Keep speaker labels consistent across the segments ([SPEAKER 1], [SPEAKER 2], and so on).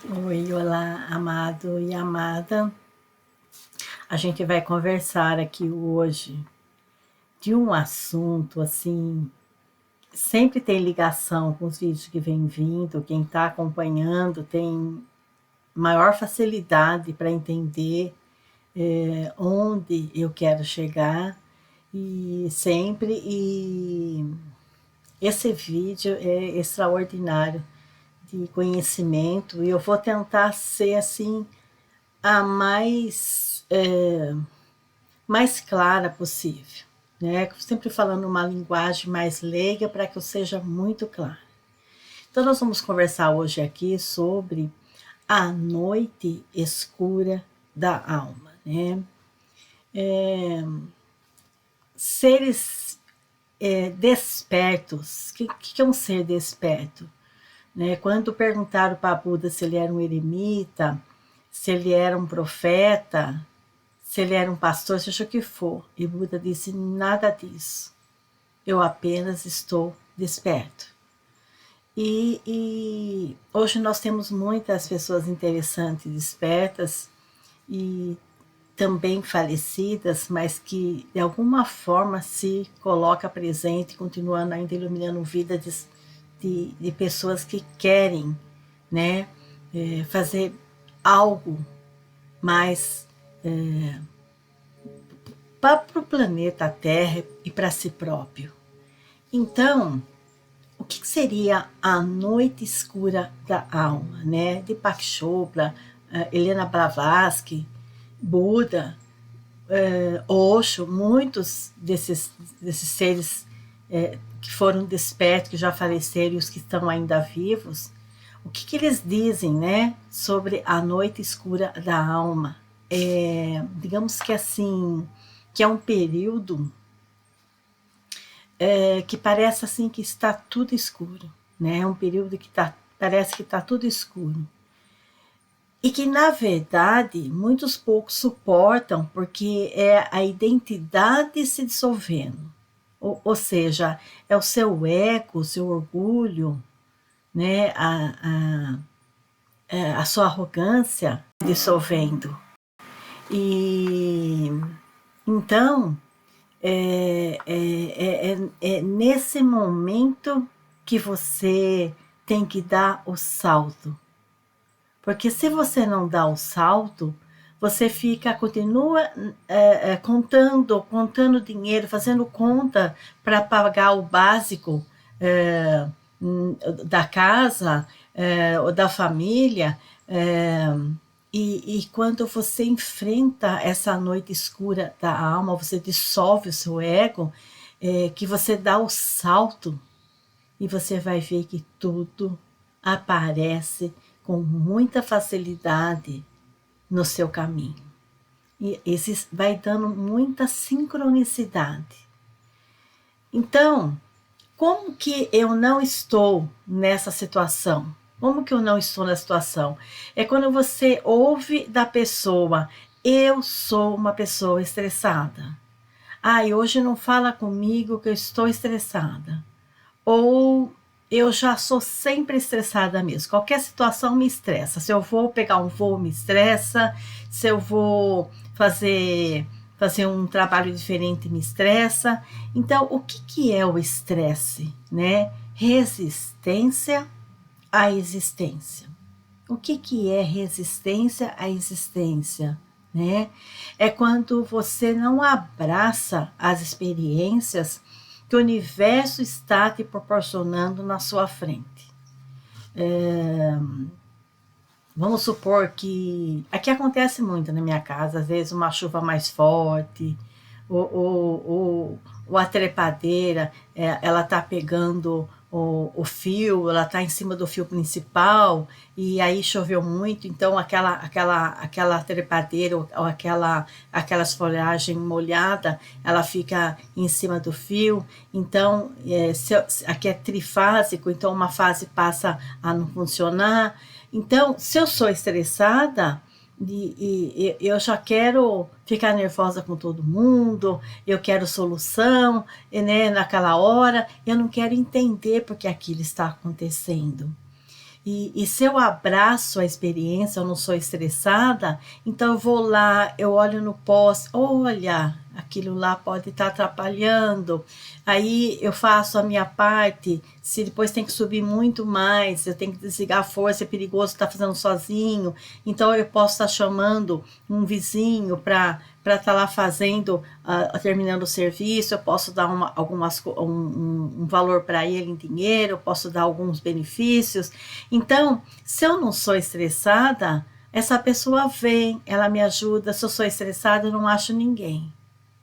[SPEAKER 1] Oi, olá, amado e amada. A gente vai conversar aqui hoje de um assunto assim, sempre tem ligação com os vídeos que vem vindo, quem está acompanhando tem maior facilidade para entender onde eu quero chegar e sempre, e esse vídeo é extraordinário de conhecimento e eu vou tentar ser assim a mais clara possível, né? Sempre falando uma linguagem mais leiga para que eu seja muito clara. Então, nós vamos conversar hoje aqui sobre a noite escura da alma, né? Seres despertos. Que é um ser desperto? Né? Quando perguntaram para Buda se ele era um eremita, se ele era um profeta, se ele era um pastor, seja o que for. E Buda disse: nada disso. Eu apenas estou desperto. E hoje nós temos muitas pessoas interessantes, despertas e também falecidas, mas que de alguma forma se coloca presente, continuando ainda iluminando vida de pessoas que querem, né, fazer algo mais para o planeta Terra e para si próprio. Então, o que seria a noite escura da alma, né? Deepak Chopra, Helena Blavatsky, Buda, Osho, muitos desses seres que foram despertos, que já faleceram e os que estão ainda vivos, o que eles dizem, né, sobre a noite escura da alma? Digamos que assim, que é um período que parece assim que está tudo escuro, né? É um período que parece que está tudo escuro. E que, na verdade, muitos poucos suportam, porque é a identidade se dissolvendo. Ou seja, é o seu ego, o seu orgulho, né? A sua arrogância dissolvendo. E então, é nesse momento que você tem que dar o salto. Porque se você não dá o salto, você continua contando dinheiro, fazendo conta para pagar o básico é, da casa ou da família. E quando você enfrenta essa noite escura da alma, você dissolve o seu ego, que você dá o salto e você vai ver que tudo aparece com muita facilidade no seu caminho. E esse vai dando muita sincronicidade. Então, como que eu não estou nessa situação? Como que eu não estou nessa situação? É quando você ouve da pessoa: eu sou uma pessoa estressada. Ai, hoje não fala comigo que eu estou estressada. Ou eu já sou sempre estressada mesmo. Qualquer situação me estressa. Se eu vou pegar um voo, me estressa. Se eu vou fazer um trabalho diferente, me estressa. Então, o que é o estresse, né? Resistência à existência. O que é resistência à existência, né? É quando você não abraça as experiências que o universo está te proporcionando na sua frente. Vamos supor que... Aqui acontece muito na minha casa, às vezes uma chuva mais forte, ou a trepadeira, ela está pegando o fio, ela está em cima do fio principal, e aí choveu muito, então aquela trepadeira, ou aquelas folhagens molhadas, ela fica em cima do fio. Então, aqui é trifásico, então uma fase passa a não funcionar. Então, se eu sou estressada, e eu já quero ficar nervosa com todo mundo, eu quero solução, né, naquela hora, eu não quero entender porque aquilo está acontecendo. E se eu abraço a experiência, eu não sou estressada, então eu vou lá, eu olho no poste, olha, aquilo lá pode estar atrapalhando. Aí eu faço a minha parte, se depois tem que subir muito mais, eu tenho que desligar a força, é perigoso estar fazendo sozinho, então eu posso estar chamando um vizinho para estar lá fazendo, terminando o serviço, eu posso dar um valor para ele em dinheiro, eu posso dar alguns benefícios. Então, se eu não sou estressada, essa pessoa vem, ela me ajuda. Se eu sou estressada, eu não acho ninguém,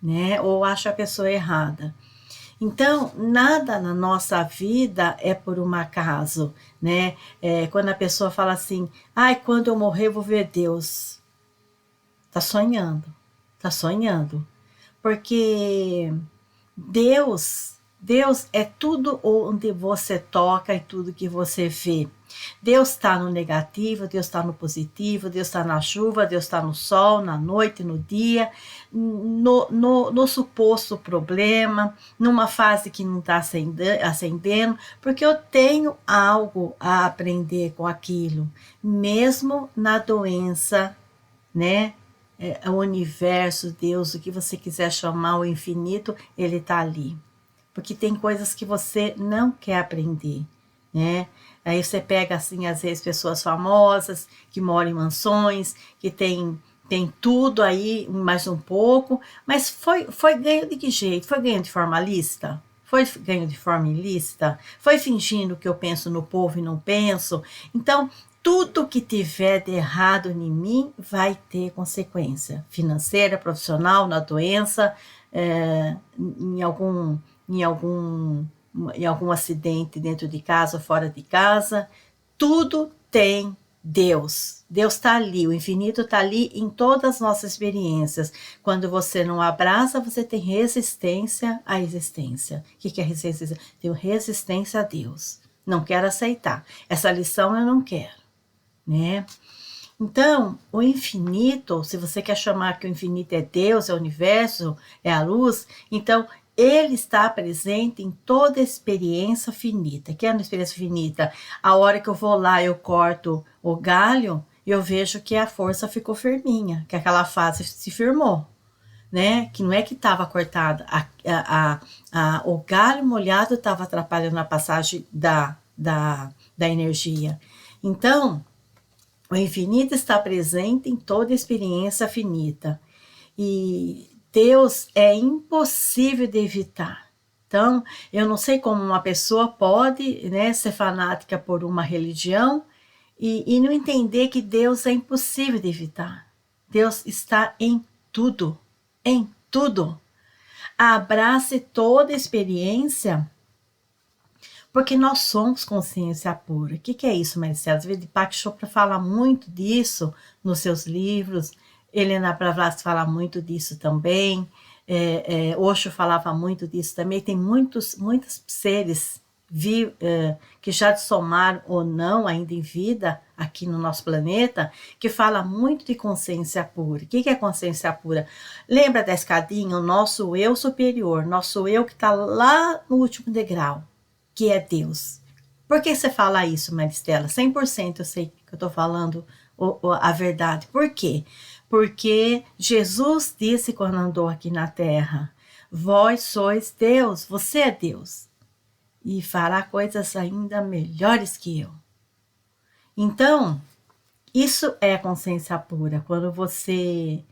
[SPEAKER 1] né? Ou acho a pessoa errada. Então, nada na nossa vida é por um acaso, né? Quando a pessoa fala assim, ai, quando eu morrer eu vou ver Deus. Tá sonhando, tá sonhando. Porque Deus é tudo onde você toca e tudo que você vê. Deus está no negativo, Deus está no positivo, Deus está na chuva, Deus está no sol, na noite, no dia, no suposto problema, numa fase que não está acendendo, porque eu tenho algo a aprender com aquilo, mesmo na doença, né? O universo, Deus, o que você quiser chamar, o infinito, ele está ali. Porque tem coisas que você não quer aprender, né? Aí você pega, assim, às vezes, pessoas famosas, que moram em mansões, que tem tudo aí, mais um pouco, mas foi ganho de que jeito? Foi ganho de forma lícita? Foi ganho de forma ilícita? Foi fingindo que eu penso no povo e não penso? Então, tudo que tiver de errado em mim vai ter consequência financeira, profissional, na doença, em algum em algum, em algum acidente dentro de casa ou fora de casa, tudo tem Deus. Deus está ali, o infinito está ali em todas as nossas experiências. Quando você não abraça, você tem resistência à existência. O que é resistência? Tenho resistência a Deus. Não quero aceitar. Essa lição eu não quero, né? Então, o infinito, se você quer chamar que o infinito é Deus, é o universo, é a luz, então ele está presente em toda experiência finita. Que é uma experiência finita? A hora que eu vou lá, eu corto o galho, eu vejo que a força ficou firminha, que aquela fase se firmou, né? Que não é que estava cortada, o galho molhado estava atrapalhando a passagem da energia. Então, o infinito está presente em toda experiência finita. E Deus é impossível de evitar. Então, eu não sei como uma pessoa pode, né, ser fanática por uma religião e não entender que Deus é impossível de evitar. Deus está em tudo, em tudo. Abrace toda experiência, porque nós somos consciência pura. O que é isso, Maricela? Deepak Chopra fala muito disso nos seus livros, Helena Blavatsky fala muito disso também, Osho falava muito disso também. Tem muitos seres que já somaram ou não ainda em vida aqui no nosso planeta, que fala muito de consciência pura. O que é consciência pura? Lembra da escadinha? O nosso eu superior, nosso eu que está lá no último degrau, que é Deus. Por que você fala isso, Maristela? 100% eu sei que eu estou falando a verdade. Por quê? Porque Jesus disse quando andou aqui na terra, vós sois Deus, você é Deus, e fará coisas ainda melhores que eu. Então, isso é consciência pura, quando você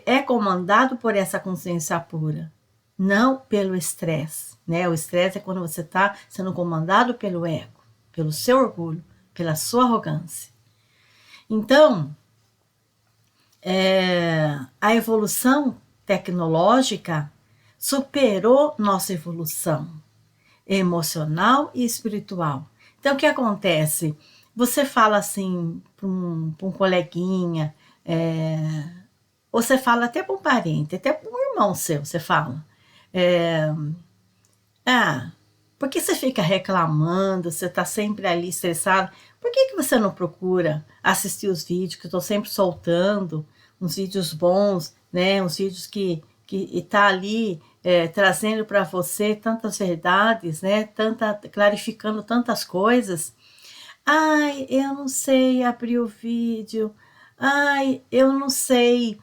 [SPEAKER 1] é comandado por essa consciência pura, não pelo estresse, né? O estresse é quando você está sendo comandado pelo ego, pelo seu orgulho, pela sua arrogância. Então, a evolução tecnológica superou nossa evolução emocional e espiritual. Então, o que acontece? Você fala assim para um coleguinha, ou você fala até para um parente, até para um irmão seu, você fala. Por que você fica reclamando? Você está sempre ali estressado? Por que você não procura assistir os vídeos que eu estou sempre soltando? Uns vídeos bons, né? Uns vídeos que está ali trazendo para você tantas verdades, né? Clarificando tantas coisas. Ai, eu não sei abrir o vídeo. Ai, eu não sei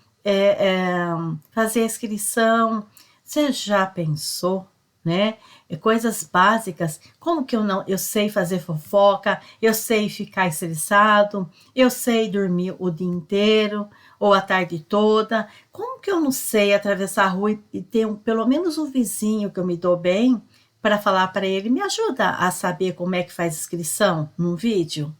[SPEAKER 1] fazer a inscrição. Você já pensou, né? Coisas básicas. Como que eu não? Eu sei fazer fofoca, eu sei ficar estressado, eu sei dormir o dia inteiro ou a tarde toda. Como que eu não sei atravessar a rua e ter pelo menos um vizinho que eu me dou bem para falar para ele, me ajuda a saber como é que faz inscrição num vídeo?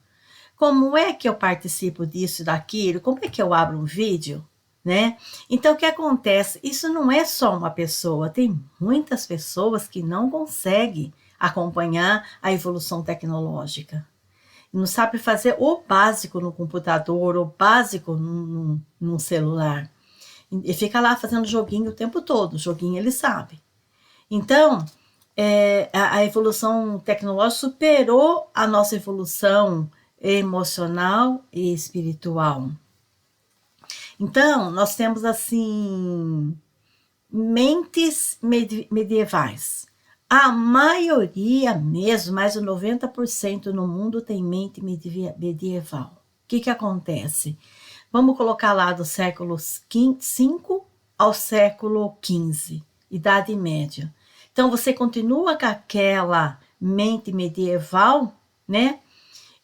[SPEAKER 1] Como é que eu participo disso e daquilo? Como é que eu abro um vídeo? Né? Então, o que acontece? Isso não é só uma pessoa, tem muitas pessoas que não conseguem acompanhar a evolução tecnológica. Não sabe fazer o básico no computador, o básico num celular. E fica lá fazendo joguinho o tempo todo, joguinho ele sabe. Então, a evolução tecnológica superou a nossa evolução emocional e espiritual. Então, nós temos assim mentes medievais. A maioria mesmo, mais de 90% no mundo tem mente medieval. O que acontece? Vamos colocar lá do século V ao século XV, Idade Média. Então, você continua com aquela mente medieval, né?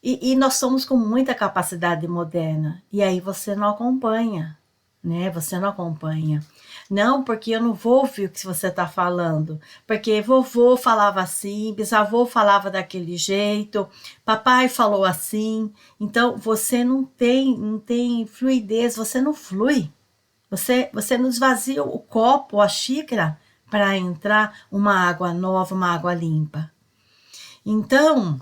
[SPEAKER 1] E nós somos com muita capacidade moderna. E aí você não acompanha, né? Você não acompanha. Não, porque eu não vou ouvir o que você está falando. Porque vovô falava assim, bisavô falava daquele jeito, papai falou assim. Então, você não tem fluidez, você não flui. Você não esvazia o copo, a xícara, para entrar uma água nova, uma água limpa. Então,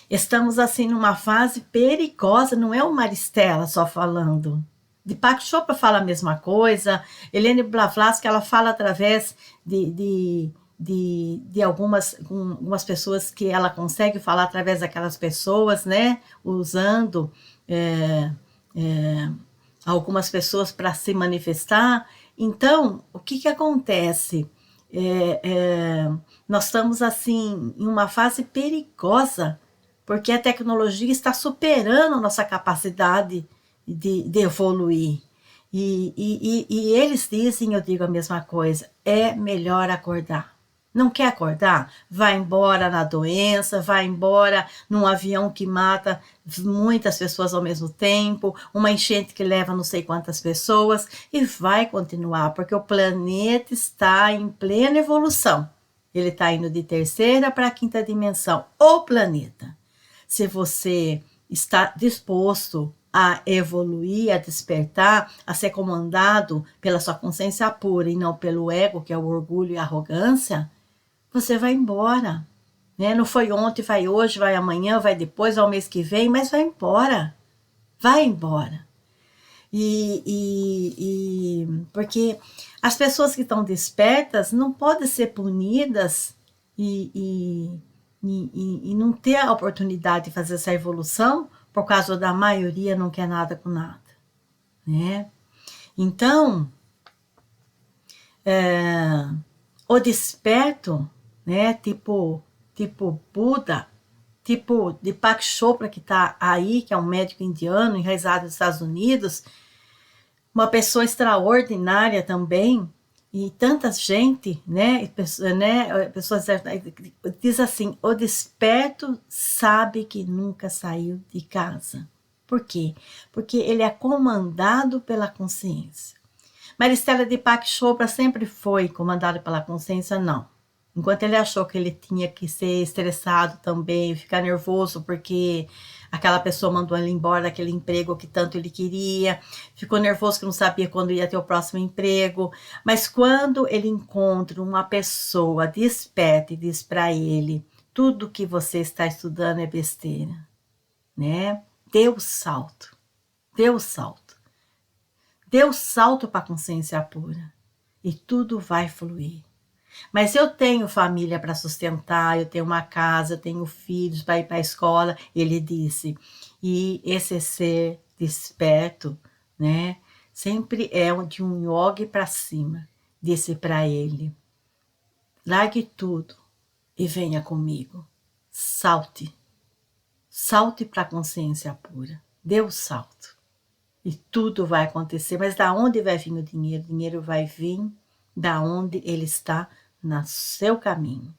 [SPEAKER 1] estamos assim numa fase perigosa, não é o Maristela só falando. Deepak Chopra fala a mesma coisa, Helene Blavatsky ela fala através de algumas pessoas que ela consegue falar através daquelas pessoas, né? Usando algumas pessoas para se manifestar. Então, o que acontece? Nós estamos assim em uma fase perigosa, porque a tecnologia está superando a nossa capacidade de evoluir. E eles dizem, eu digo a mesma coisa, é melhor acordar. Não quer acordar? Vai embora na doença, vai embora num avião que mata muitas pessoas ao mesmo tempo, uma enchente que leva não sei quantas pessoas, e vai continuar, porque o planeta está em plena evolução. Ele está indo de terceira para a quinta dimensão, o planeta. Se você está disposto a evoluir, a despertar, a ser comandado pela sua consciência pura e não pelo ego, que é o orgulho e a arrogância, você vai embora. Né? Não foi ontem, vai hoje, vai amanhã, vai depois, vai o mês que vem, mas vai embora. Vai embora. Porque as pessoas que estão despertas não podem ser punidas e não ter a oportunidade de fazer essa evolução por causa da maioria não quer nada com nada, né? Então, o desperto, né? Tipo Buda, tipo Deepak Chopra que está aí, que é um médico indiano enraizado nos Estados Unidos, uma pessoa extraordinária também, e tanta gente, né, pessoas diz assim, o desperto sabe que nunca saiu de casa. Por quê? Porque ele é comandado pela consciência. Maristela Deepak Chopra sempre foi comandado pela consciência? Não. Enquanto ele achou que ele tinha que ser estressado também, ficar nervoso porque aquela pessoa mandou ele embora daquele emprego que tanto ele queria, ficou nervoso que não sabia quando ia ter o próximo emprego, mas quando ele encontra uma pessoa desperta e diz para ele, tudo que você está estudando é besteira, né? Dê o salto, dê o salto. Dê o salto para a consciência pura e tudo vai fluir. Mas eu tenho família para sustentar, eu tenho uma casa, eu tenho filhos para ir para a escola. Ele disse, e esse ser desperto, né, sempre é de um yogi para cima. Disse para ele, largue tudo e venha comigo. Salte, Salte para a consciência pura. Dê o salto. E tudo vai acontecer. Mas da onde vai vir o dinheiro? O dinheiro vai vir da onde ele está no seu caminho.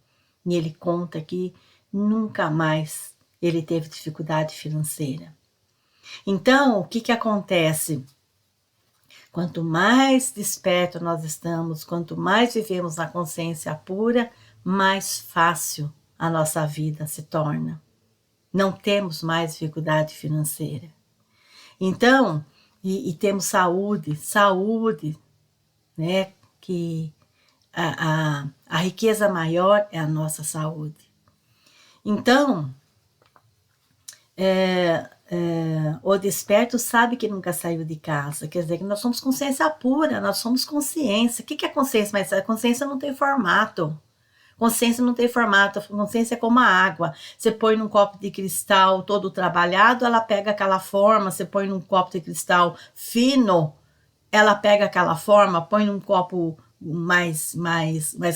[SPEAKER 1] E ele conta que nunca mais ele teve dificuldade financeira. Então, o que acontece? Quanto mais desperto nós estamos, quanto mais vivemos na consciência pura, mais fácil a nossa vida se torna. Não temos mais dificuldade financeira. Então, e temos saúde, né? Que a riqueza maior é a nossa saúde. Então, o desperto sabe que nunca saiu de casa, quer dizer que nós somos consciência pura, nós somos consciência. O que é consciência? Mas a consciência não tem formato. Consciência não tem formato, consciência é como a água. Você põe num copo de cristal todo trabalhado, ela pega aquela forma. Você põe num copo de cristal fino, ela pega aquela forma. Põe num copo mais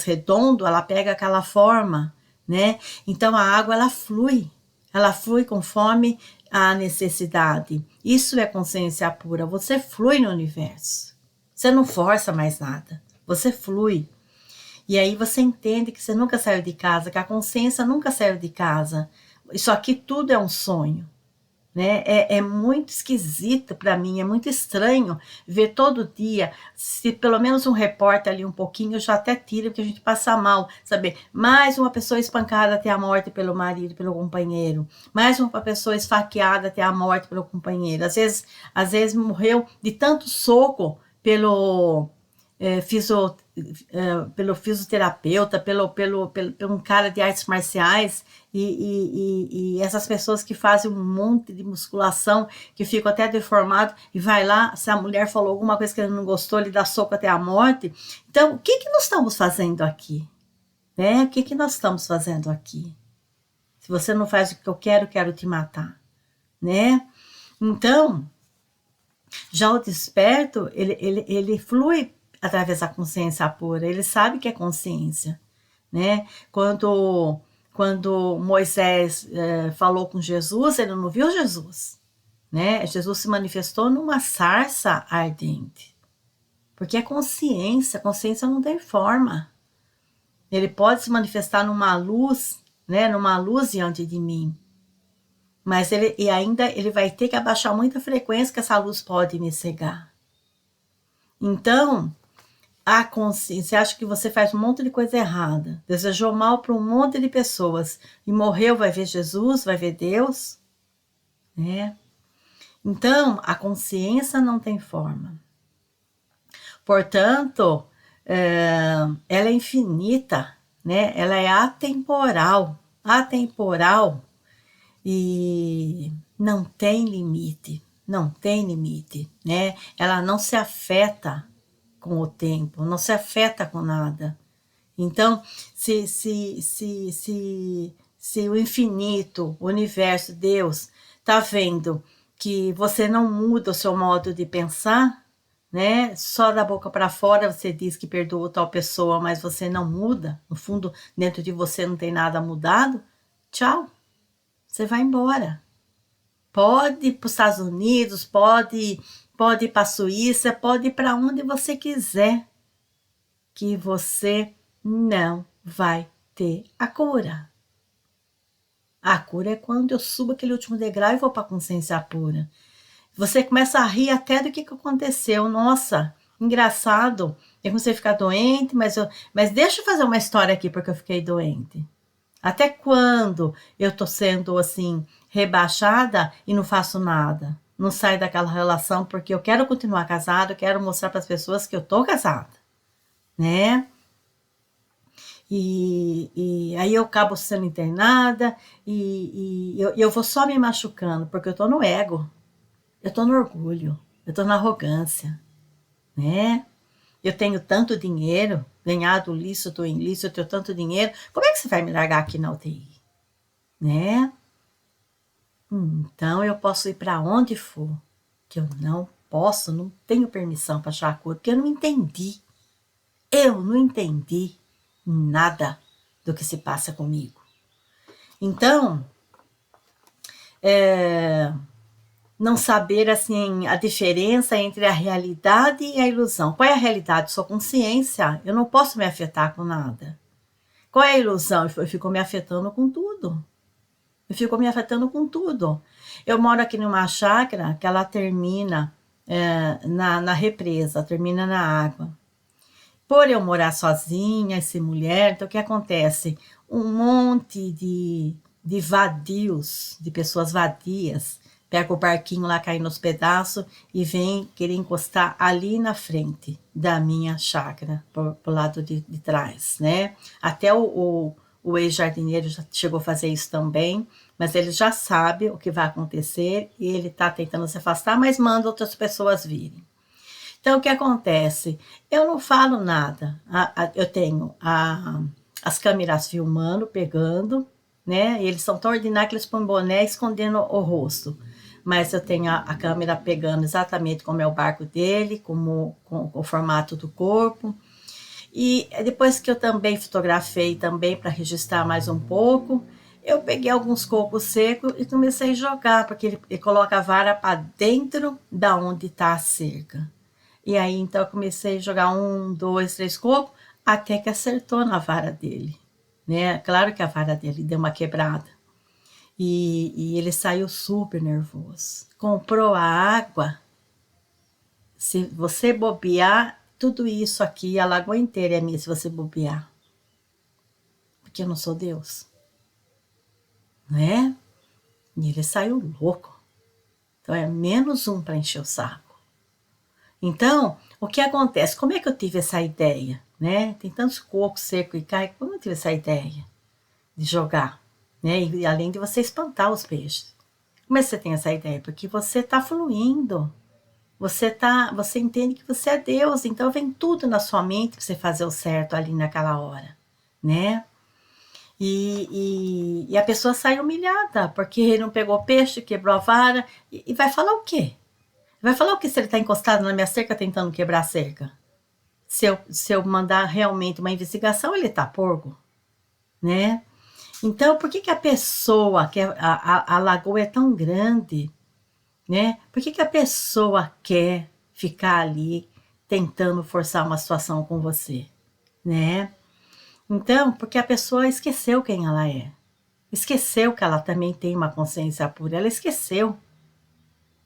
[SPEAKER 1] redondo, ela pega aquela forma, né? Então a água ela flui conforme a necessidade. Isso é consciência pura. Você flui no universo. Você não força mais nada. Você flui. E aí você entende que você nunca saiu de casa, que a consciência nunca saiu de casa. Isso aqui tudo é um sonho, né? É muito esquisito para mim, é muito estranho ver todo dia, se pelo menos um repórter ali um pouquinho, eu já até tiro, porque a gente passa mal, sabe? Mais uma pessoa espancada até a morte pelo marido, pelo companheiro. Mais uma pessoa esfaqueada até a morte pelo companheiro. Às vezes morreu de tanto soco pelo pelo fisioterapeuta, pelo um cara de artes marciais, e essas pessoas que fazem um monte de musculação, que ficam até deformados, e vai lá, se a mulher falou alguma coisa que ele não gostou, ele dá soco até a morte. Então, o que nós estamos fazendo aqui? Né? O que nós estamos fazendo aqui? Se você não faz o que eu quero te matar. Né? Então, já o desperto, ele flui através da consciência pura, ele sabe que é consciência, né? Quando Moisés falou com Jesus, ele não viu Jesus, né? Jesus se manifestou numa sarça ardente, porque é consciência, consciência não tem forma. Ele pode se manifestar numa luz, né? Numa luz diante de mim, mas ele vai ter que abaixar muita frequência que essa luz pode me cegar. Então, a consciência, acha que você faz um monte de coisa errada, desejou mal para um monte de pessoas e morreu, vai ver Jesus, vai ver Deus, né? Então, a consciência não tem forma. Portanto, ela é infinita, né? Ela é atemporal e não tem limite, né? Ela não se afeta com o tempo, não se afeta com nada. Então, se o infinito, o universo, Deus, está vendo que você não muda o seu modo de pensar, né? Só da boca para fora você diz que perdoa tal pessoa, mas você não muda. No fundo, dentro de você não tem nada mudado. Tchau. Você vai embora. Pode ir para os Estados Unidos, pode ir para a Suíça, pode ir para onde você quiser, que você não vai ter a cura. A cura é quando eu subo aquele último degrau e vou para a consciência pura. Você começa a rir até do que aconteceu. Nossa, engraçado. Eu comecei a ficar doente, mas deixa eu fazer uma história aqui porque eu fiquei doente. Até quando eu tô sendo assim rebaixada e não faço nada? Não saio daquela relação porque eu quero continuar casada, eu quero mostrar para as pessoas que eu tô casada, né? E aí eu acabo sendo internada e eu vou só me machucando porque eu tô no ego, eu tô no orgulho, eu tô na arrogância, né? Eu tenho tanto dinheiro, ganhado lícito, ilícito, eu tenho tanto dinheiro, como é que você vai me largar aqui na UTI? Né? Então eu posso ir para onde for, que eu não posso, não tenho permissão para achar a cura, porque eu não entendi. Eu não entendi nada do que se passa comigo. Então, não saber assim a diferença entre a realidade e a ilusão. Qual é a realidade? Sua consciência. Eu não posso me afetar com nada. Qual é a ilusão? Eu fico me afetando com tudo. Eu fico me afetando com tudo. Eu moro aqui numa chácara que ela termina na represa, termina na água. Por eu morar sozinha e ser mulher, então o que acontece? Um monte de vadios, de pessoas vadias, pega o barquinho lá caindo nos pedaços e vem querer encostar ali na frente da minha chácara, pro lado de trás, né? Até o ex-jardineiro já chegou a fazer isso também, mas ele já sabe o que vai acontecer e ele está tentando se afastar, mas manda outras pessoas virem. Então, o que acontece? Eu não falo nada. Eu tenho as câmeras filmando, pegando, né? E eles são tão ordinários que eles põem boné escondendo o rosto. Mas eu tenho a câmera pegando exatamente como é o barco dele, com o formato do corpo. E depois que eu também fotografei também para registrar mais um pouco, eu peguei alguns cocos secos e comecei a jogar, porque ele coloca a vara para dentro da onde está a cerca. E aí, então, eu comecei a jogar 1, 2, 3 cocos, até que acertou na vara dele, né? Claro que a vara dele deu uma quebrada. E ele saiu super nervoso. Comprou a água. Se você bobear, tudo isso aqui, a lagoa inteira é minha se você bobear. Porque eu não sou Deus, né? E ele saiu louco. Então, é menos um para encher o saco. Então, o que acontece? Como é que eu tive essa ideia? Né? Tem tantos cocos secos e cai, como eu tive essa ideia de jogar? Né? E além de você espantar os peixes. Como é que você tem essa ideia? Porque você está fluindo. Você entende que você é Deus, então vem tudo na sua mente para você fazer o certo ali naquela hora, né? E a pessoa sai humilhada, porque não pegou peixe, quebrou a vara, e vai falar o quê? Vai falar o que se ele está encostado na minha cerca tentando quebrar a cerca? Se eu mandar realmente uma investigação, ele está porco, né? Então, por que a pessoa, que a lagoa é tão grande, né? Por que a pessoa quer ficar ali tentando forçar uma situação com você, né? Então, porque a pessoa esqueceu quem ela é. Esqueceu que ela também tem uma consciência pura. Ela esqueceu.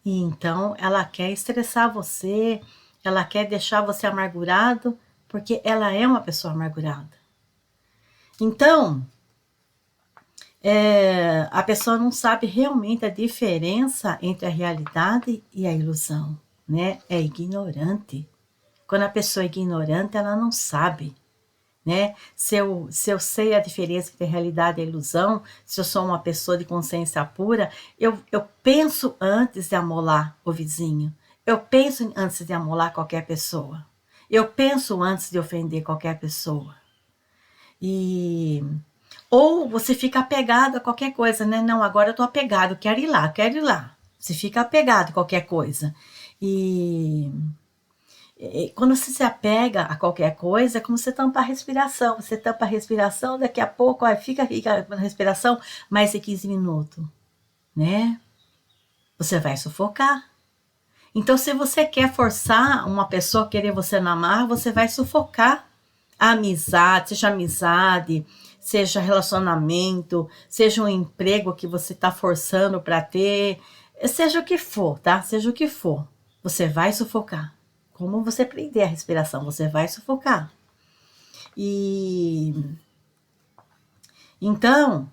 [SPEAKER 1] E então, ela quer estressar você, ela quer deixar você amargurado, porque ela é uma pessoa amargurada. Então, a pessoa não sabe realmente a diferença entre a realidade e a ilusão, né? É ignorante. Quando a pessoa é ignorante, ela não sabe, né? Se eu sei a diferença entre a realidade e a ilusão, se eu sou uma pessoa de consciência pura, eu penso antes de amolar o vizinho. Eu penso antes de amolar qualquer pessoa. Eu penso antes de ofender qualquer pessoa. Ou você fica apegado a qualquer coisa, né? Não, agora eu tô apegado, quero ir lá, quero ir lá. Você fica apegado a qualquer coisa. E quando você se apega a qualquer coisa, é como você tampa a respiração. Você tampa a respiração, daqui a pouco fica na respiração mais de 15 minutos, né? Você vai sufocar. Então, se você quer forçar uma pessoa a querer você na marra, você vai sufocar a amizade, seja relacionamento, seja um emprego que você está forçando para ter, seja o que for, tá? Seja o que for, você vai sufocar. Como você prender a respiração, você vai sufocar. E então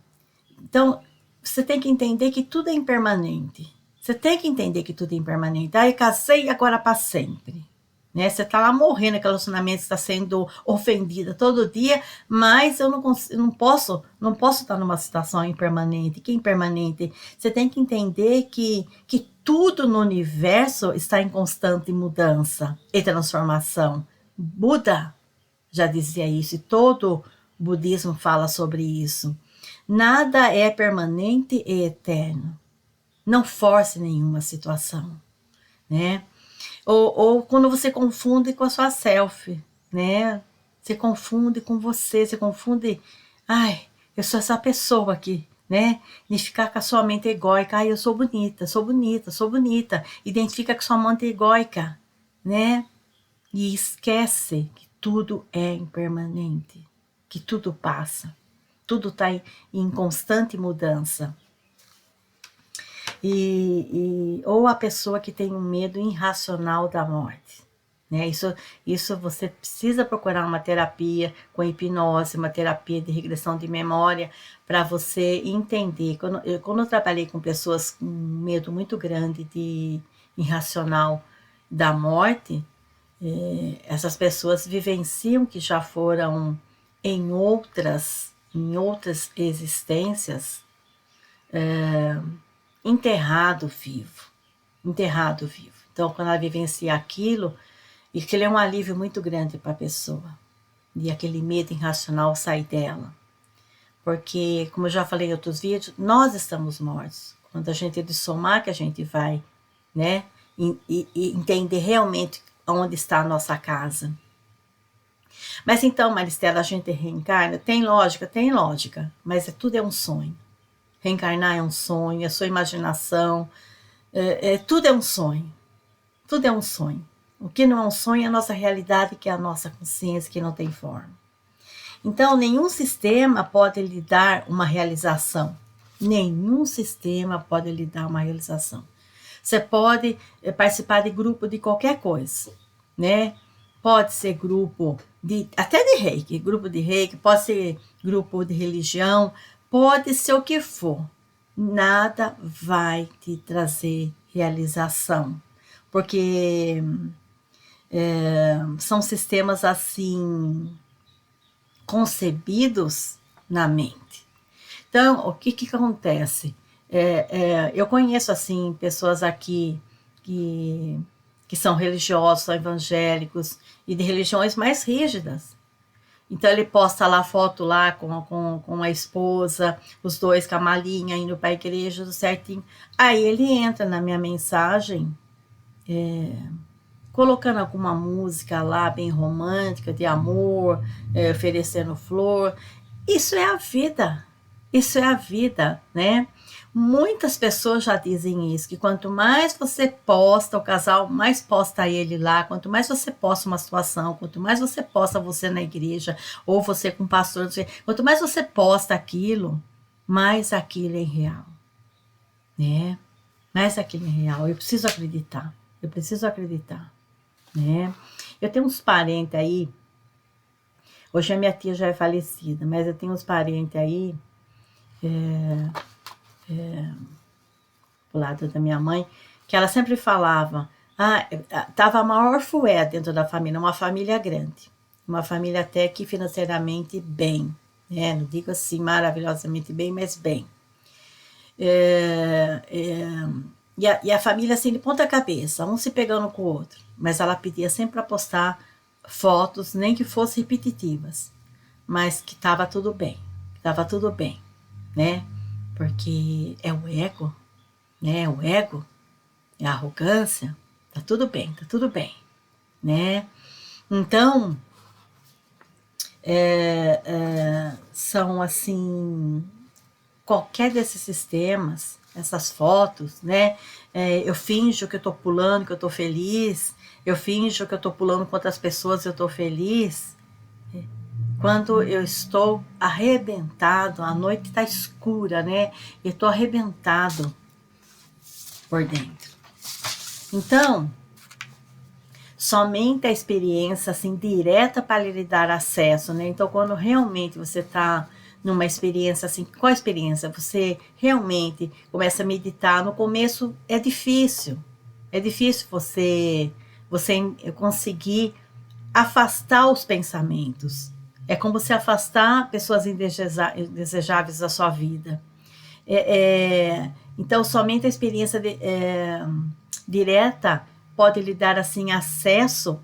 [SPEAKER 1] você tem que entender que tudo é impermanente. Você tem que entender que tudo é impermanente. Ah, eu casei agora para sempre. Né? Você está lá morrendo, aquele relacionamento está sendo ofendida todo dia, mas eu não posso estar numa situação impermanente. Que impermanente? Você tem que entender que tudo no universo está em constante mudança e transformação. Buda já dizia isso, e todo budismo fala sobre isso. Nada é permanente e eterno. Não force nenhuma situação, né? Ou quando você confunde com a sua selfie, né? Você confunde com você, você confunde... Ai, eu sou essa pessoa aqui. né? De ficar com a sua mente egóica. Eu sou bonita, sou bonita, sou bonita. Identifica com sua mente egóica, né? E esquece que tudo é impermanente, que tudo passa, tudo está em constante mudança. Ou a pessoa que tem um medo irracional da morte, né? Isso você precisa procurar uma terapia com hipnose, uma terapia de regressão de memória, para você entender. Quando eu trabalhei com pessoas com medo muito grande de irracional da morte, essas pessoas vivenciam que já foram em outras existências enterrado vivo, enterrado vivo. Então, quando ela vivencia aquilo, e aquilo é um alívio muito grande para a pessoa, e aquele medo irracional sai dela. Porque, como eu já falei em outros vídeos, nós estamos mortos. Quando a gente dissomar, que a gente vai, né, e entender realmente onde está a nossa casa. Mas então, Maristela, a gente reencarna? Tem lógica, mas tudo é um sonho. Reencarnar é um sonho, é sua imaginação, tudo é um sonho. Tudo é um sonho. O que não é um sonho é a nossa realidade, que é a nossa consciência, que não tem forma. Então, nenhum sistema pode lhe dar uma realização. Nenhum sistema pode lhe dar uma realização. Você pode participar de grupo de qualquer coisa, né? Pode ser grupo até de reiki, grupo de reiki, pode ser grupo de religião, pode ser o que for. Nada vai te trazer realização, porque são sistemas assim concebidos na mente. Então, o que acontece? Eu conheço assim pessoas aqui que são religiosos, são evangélicos e de religiões mais rígidas. Então ele posta lá foto lá com a esposa, os dois com a malinha indo para a igreja, tudo certinho. Aí ele entra na minha mensagem, colocando alguma música lá bem romântica, de amor, oferecendo flor. Isso é a vida. Isso é a vida, né? Muitas pessoas já dizem isso, que quanto mais você posta, o casal mais posta ele lá, quanto mais você posta uma situação, quanto mais você posta você na igreja, ou você com o pastor, quanto mais você posta aquilo, mais aquilo é real, né? Mais aquilo é real. Eu preciso acreditar, né? Eu tenho uns parentes aí, hoje a minha tia já é falecida, mas eu tenho uns parentes aí, do lado da minha mãe, que ela sempre falava, tava a maior fué dentro da família, uma família grande, uma família até que financeiramente bem, né? Não digo assim maravilhosamente bem, mas bem. E a família assim de ponta cabeça, um se pegando com o outro, mas ela pedia sempre para postar fotos, nem que fossem repetitivas, mas que estava tudo bem, né? Porque é o ego, né? O ego, é a arrogância, tá tudo bem, né? Então, são assim, qualquer desses sistemas, essas fotos, né? Eu finjo que eu tô pulando, que eu tô feliz, eu finjo que eu tô pulando com outras pessoas, eu tô feliz. Quando eu estou arrebentado, a noite tá escura, né? Eu tô arrebentado por dentro. Então, somente a experiência assim direta para lhe dar acesso, né? Então, quando realmente você está numa experiência assim, qual a experiência? Você realmente começa a meditar. No começo é difícil você conseguir afastar os pensamentos. É como se afastar pessoas indesejáveis da sua vida. Então, somente a experiência direta pode lhe dar assim acesso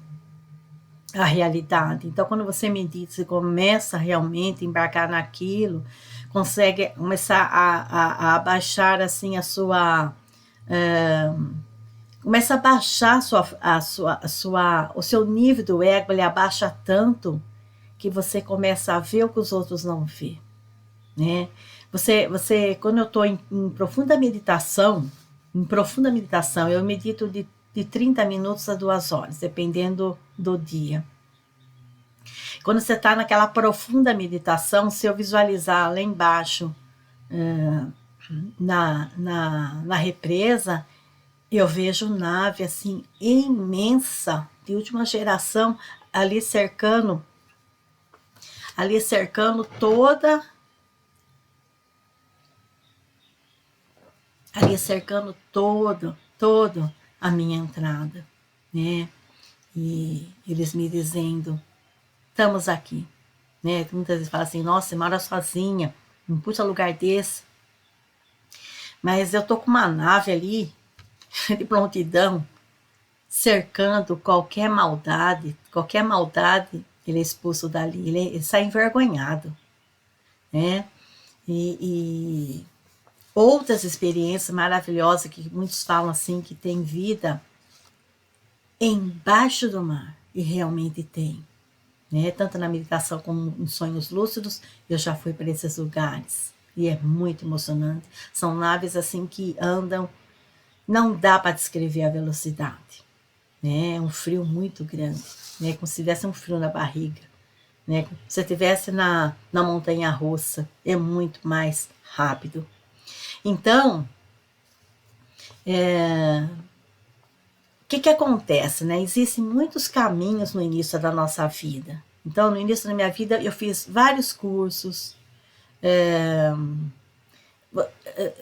[SPEAKER 1] à realidade. Então, quando você medita, você começa realmente a embarcar naquilo, consegue começar a abaixar assim a sua começa a baixar o seu nível do ego, ele abaixa tanto que você começa a ver o que os outros não vê, né? Quando eu estou em profunda meditação, eu medito de 30 minutos a 2 horas, dependendo do dia. Quando você está naquela profunda meditação, se eu visualizar lá embaixo, na represa, eu vejo nave assim imensa, de última geração, ali cercando toda, todo a minha entrada, né? E eles me dizendo, estamos aqui, né? Muitas vezes falam assim, nossa, você mora sozinha, não puxa lugar desse. Mas eu tô com uma nave ali, de prontidão, cercando qualquer maldade, ele é expulso dali, ele sai envergonhado, né? E outras experiências maravilhosas que muitos falam assim, que tem vida embaixo do mar, e realmente tem, né? Tanto na meditação como em sonhos lúcidos, eu já fui para esses lugares, e é muito emocionante. São naves assim que andam, não dá para descrever a velocidade, né? É um frio muito grande, né? Como se tivesse um frio na barriga, né? Se você estivesse na montanha russa, é muito mais rápido. Então, o que acontece, né? Existem muitos caminhos no início da nossa vida. Então, no início da minha vida, eu fiz vários cursos,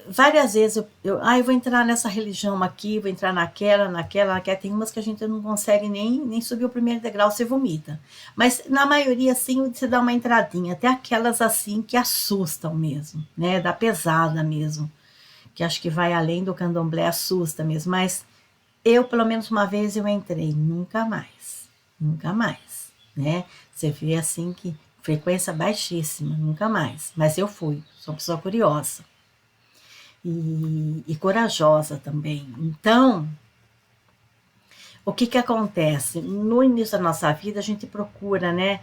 [SPEAKER 1] várias vezes eu vou entrar nessa religião aqui, vou entrar naquela. Tem umas que a gente não consegue nem subir o primeiro degrau, você vomita. Mas na maioria, assim, você dá uma entradinha, até aquelas assim que assustam mesmo, né? Dá pesada mesmo, que acho que vai além do candomblé, assusta mesmo. Mas eu, pelo menos uma vez, eu entrei, nunca mais, né? Você vê assim que frequência baixíssima, nunca mais. Mas eu fui, sou uma pessoa curiosa. E corajosa também. Então, o que acontece? No início da nossa vida, a gente procura, né,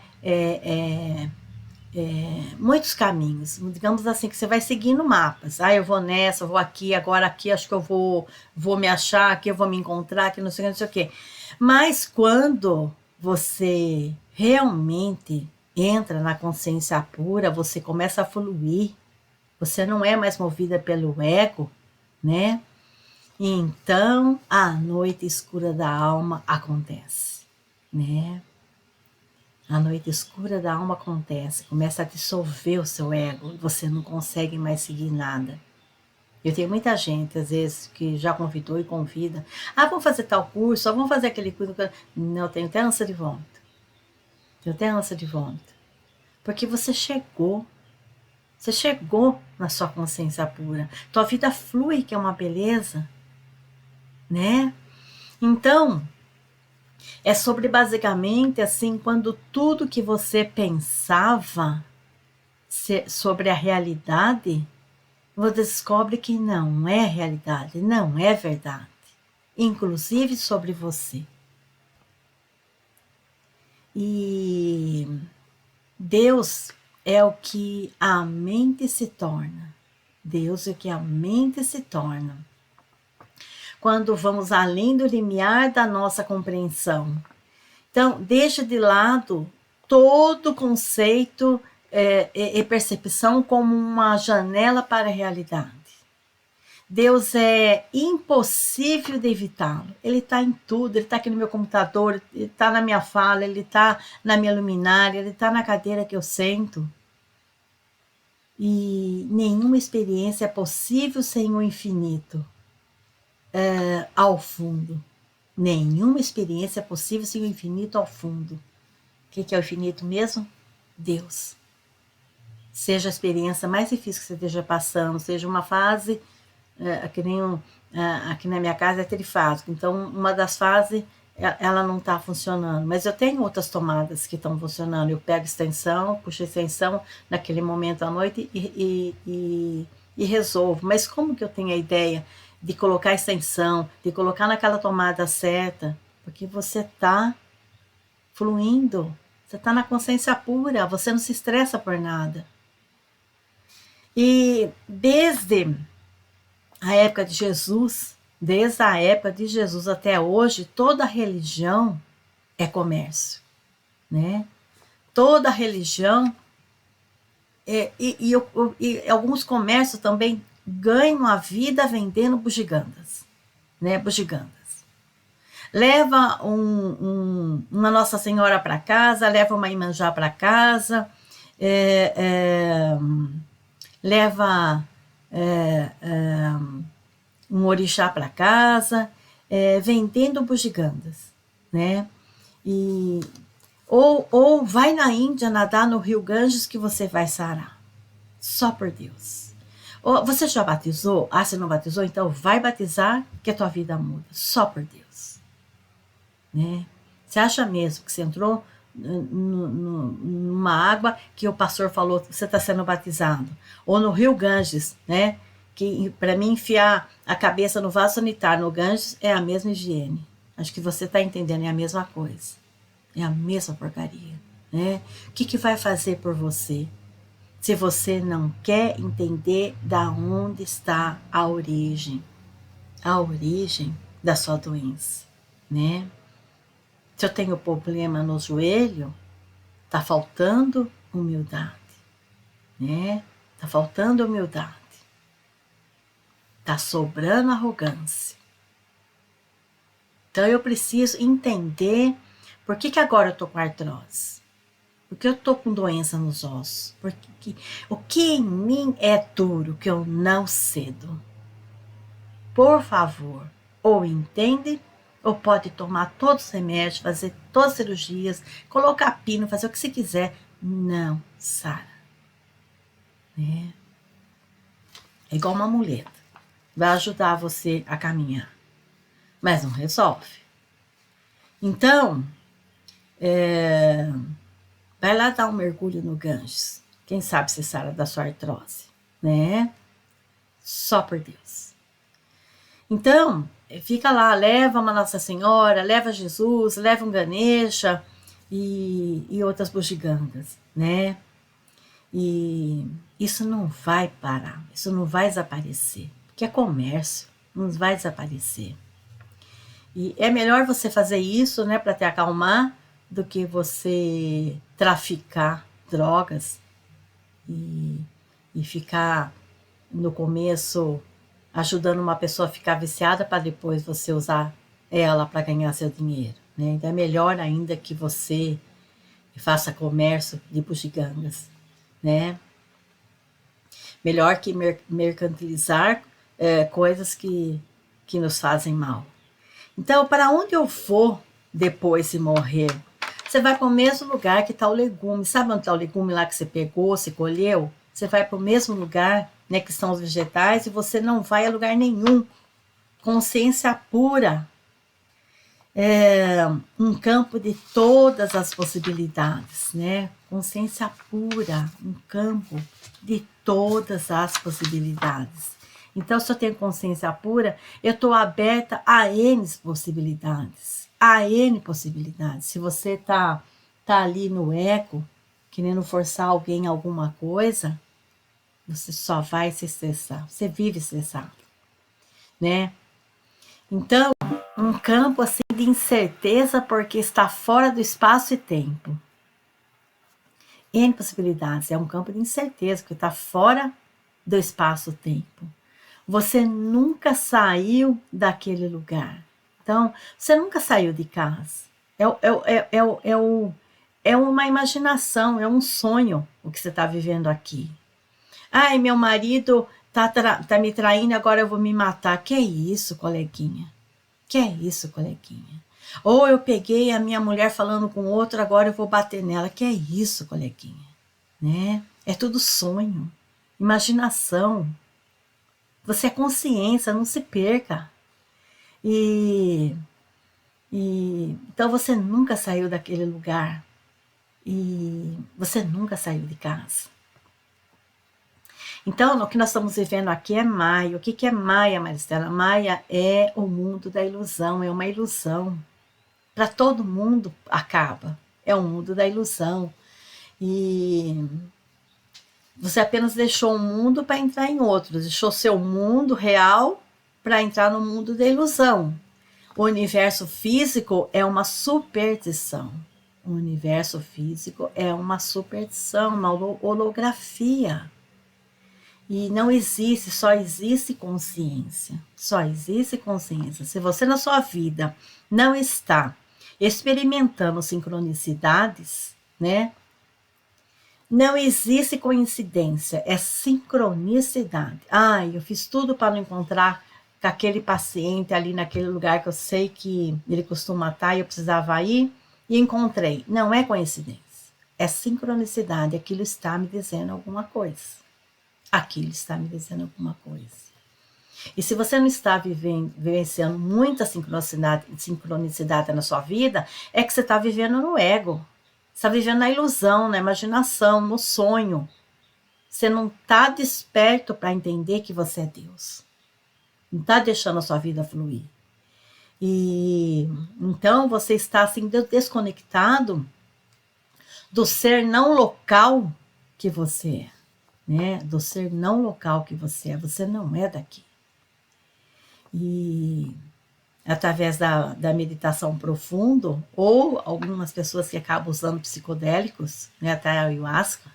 [SPEAKER 1] muitos caminhos, digamos assim, que você vai seguindo mapas. Eu vou nessa, eu vou aqui, agora aqui acho que eu vou me achar, aqui eu vou me encontrar, aqui não sei o quê. Mas quando você realmente entra na consciência pura, você começa a fluir, você não é mais movida pelo ego, né? Então, a noite escura da alma acontece, né? A noite escura da alma acontece, começa a dissolver o seu ego, você não consegue mais seguir nada. Eu tenho muita gente, às vezes, que já convidou e convida. Vamos fazer tal curso, vamos fazer aquele curso. Não, eu tenho até ânsia de vômito. Porque você chegou na sua consciência pura. Tua vida flui, que é uma beleza, né? Então, é sobre basicamente assim, quando tudo que você pensava sobre a realidade, você descobre que não é realidade, não é verdade, inclusive sobre você. E Deus é o que a mente se torna. Deus é o que a mente se torna. Quando vamos além do limiar da nossa compreensão. Então, deixa de lado todo conceito e percepção como uma janela para a realidade. Deus é impossível de evitá-lo. Ele está em tudo, ele está aqui no meu computador, ele está na minha fala, ele está na minha luminária, ele está na cadeira que eu sento. E nenhuma experiência é possível sem o infinito ao fundo. Nenhuma experiência é possível sem o infinito ao fundo. O que é o infinito mesmo? Deus. Seja a experiência mais difícil que você esteja passando, seja uma fase, que nem aqui na minha casa é trifásico, então uma das fases ela não está funcionando, mas eu tenho outras tomadas que estão funcionando, eu pego extensão, puxo extensão naquele momento à noite e resolvo. Mas como que eu tenho a ideia de colocar extensão, de colocar naquela tomada certa? Porque você está fluindo, você está na consciência pura, você não se estressa por nada. E desde a época de Jesus até hoje, toda religião é comércio, né? Toda religião e alguns comércios também ganham a vida vendendo bugigangas, né? Bugigangas. Leva uma Nossa Senhora para casa, leva uma Imanjá para casa, é, é, leva um orixá para casa, vendendo bugigangas, né? E, ou vai na Índia nadar no rio Ganges que você vai sarar. Só por Deus. Ou, você já batizou? Ah, você não batizou? Então vai batizar que a tua vida muda. Só por Deus. Né? Você acha mesmo que você entrou numa água que o pastor falou que você está sendo batizado? Ou no rio Ganges, né? Que para mim enfiar a cabeça no vaso sanitário no Ganges é a mesma higiene. Acho que você está entendendo, é a mesma coisa. É a mesma porcaria. Né? O que vai fazer por você? Se você não quer entender da onde está a origem da sua doença, né? Se eu tenho problema no joelho, tá faltando humildade, né? Tá faltando humildade. Tá sobrando arrogância. Então eu preciso entender por que agora eu tô com artrose. Por que eu tô com doença nos ossos? Porque o que em mim é duro que eu não cedo. Por favor, ou entende, ou pode tomar todos os remédios, fazer todas as cirurgias, colocar pino, fazer o que você quiser. Não sara. Né? É igual uma muleta. Vai ajudar você a caminhar, mas não resolve. Então, vai lá dar um mergulho no Ganges. Quem sabe você sara da sua artrose, né? Só por Deus. Então, fica lá, leva uma Nossa Senhora, leva Jesus, leva um Ganesha e outras bugigangas, né? E isso não vai parar, isso não vai desaparecer, porque é comércio, não vai desaparecer. E é melhor você fazer isso, né, para te acalmar, do que você traficar drogas e ficar no começo ajudando uma pessoa a ficar viciada para depois você usar ela para ganhar seu dinheiro. Né? Então é melhor ainda que você faça comércio de bugigangas. Né? Melhor que mercantilizar coisas que nos fazem mal. Então, para onde eu for depois de morrer? Você vai para o mesmo lugar que está o legume. Sabe onde está o legume lá que você pegou, você colheu? Você vai para o mesmo lugar, né, que são os vegetais, e você não vai a lugar nenhum. Consciência pura. Um campo de todas as possibilidades, né? Consciência pura, um campo de todas as possibilidades. Então, se eu tenho consciência pura, eu estou aberta a N possibilidades. A N possibilidades. Se você tá ali no eco, querendo forçar alguém a alguma coisa, você só vai se estressar. Você vive estressado, né? Então, um campo assim de incerteza porque está fora do espaço e tempo. N possibilidades. É um campo de incerteza que está fora do espaço e tempo. Você nunca saiu daquele lugar. Então, você nunca saiu de casa. É uma imaginação, é um sonho o que você está vivendo aqui. Ai, meu marido tá me traindo, agora eu vou me matar. Que é isso, coleguinha? Que é isso, coleguinha? Ou eu peguei a minha mulher falando com outro, agora eu vou bater nela. Que é isso, coleguinha? Né? É tudo sonho, imaginação. Você é consciência, não se perca. Então você nunca saiu daquele lugar. E você nunca saiu de casa. Então, o que nós estamos vivendo aqui é Maia. O que é Maia, Maristela? Maia é o mundo da ilusão, é uma ilusão. Para todo mundo acaba. É o mundo da ilusão. E Você apenas deixou um mundo para entrar em outro, deixou seu mundo real para entrar no mundo da ilusão. O universo físico é uma superstição. O universo físico é uma superstição, uma holografia. E não existe, só existe consciência. Só existe consciência. Se você na sua vida não está experimentando sincronicidades, né? Não existe coincidência, é sincronicidade. Eu fiz tudo para não encontrar com aquele paciente ali naquele lugar que eu sei que ele costuma estar e eu precisava ir, e encontrei. Não é coincidência, é sincronicidade. Aquilo está me dizendo alguma coisa. Aquilo está me dizendo alguma coisa. E se você não está vivenciando muita sincronicidade na sua vida, é que você está vivendo no ego. Você está vivendo na ilusão, na imaginação, no sonho. Você não está desperto para entender que você é Deus. Não está deixando a sua vida fluir. E então você está assim desconectado do ser não local que você é, né? Do ser não local que você é. Você não é daqui. E através da meditação profundo, ou algumas pessoas que acabam usando psicodélicos, né, até a ayahuasca,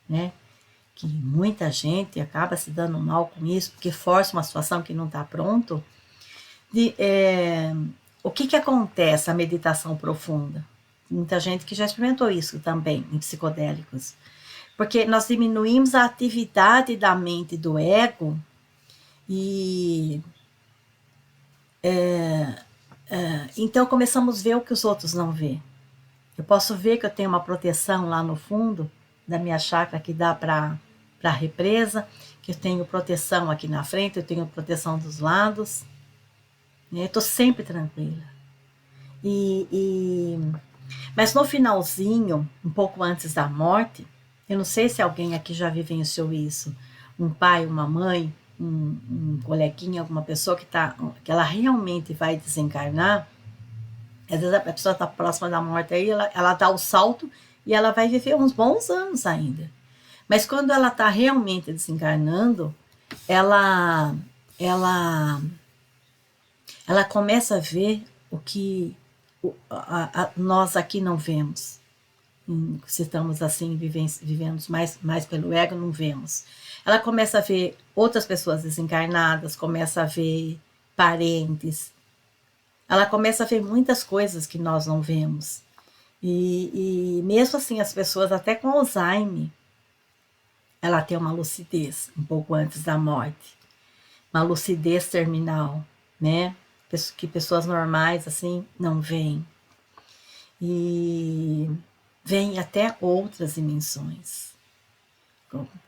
[SPEAKER 1] né, que muita gente acaba se dando mal com isso, porque força uma situação que não está pronto. O que acontece a meditação profunda? Muita gente que já experimentou isso também em psicodélicos. Porque nós diminuímos a atividade da mente do ego e então começamos a ver o que os outros não vê. Eu posso ver que eu tenho uma proteção lá no fundo da minha chácara que dá para a represa, que eu tenho proteção aqui na frente, eu tenho proteção dos lados. Eu estou sempre tranquila. Mas no finalzinho, um pouco antes da morte, eu não sei se alguém aqui já vivenciou isso, um pai, uma mãe, um coleguinha, alguma pessoa que ela realmente vai desencarnar. Às vezes a pessoa está próxima da morte, aí ela dá o salto e ela vai viver uns bons anos ainda. Mas quando ela está realmente desencarnando, ela começa a ver o que nós aqui não vemos. Se estamos assim, vivendo mais pelo ego, não vemos. Ela começa a ver outras pessoas desencarnadas, começa a ver parentes, ela começa a ver muitas coisas que nós não vemos. E mesmo assim, as pessoas até com Alzheimer, ela tem uma lucidez um pouco antes da morte, uma lucidez terminal, né? Que pessoas normais assim não veem. E vem até outras dimensões.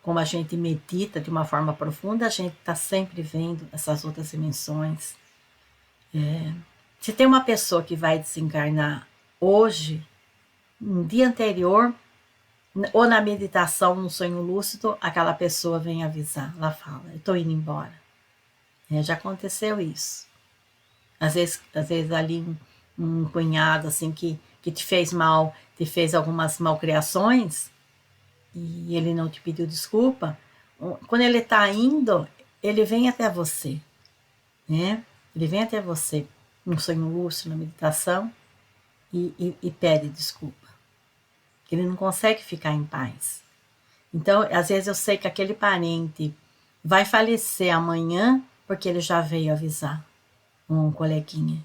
[SPEAKER 1] Como a gente medita de uma forma profunda, a gente está sempre vendo essas outras dimensões. Se tem uma pessoa que vai desencarnar hoje, no dia anterior, ou na meditação, no sonho lúcido, aquela pessoa vem avisar. Ela fala, eu estou indo embora. Já aconteceu isso. Às vezes ali um cunhado assim que te fez mal, te fez algumas malcriações, e ele não te pediu desculpa, quando ele está indo, ele vem até você, né? Ele vem até você, no sonho lúcido, na meditação, e pede desculpa. Ele não consegue ficar em paz. Então, às vezes eu sei que aquele parente vai falecer amanhã, porque ele já veio avisar um coleguinha.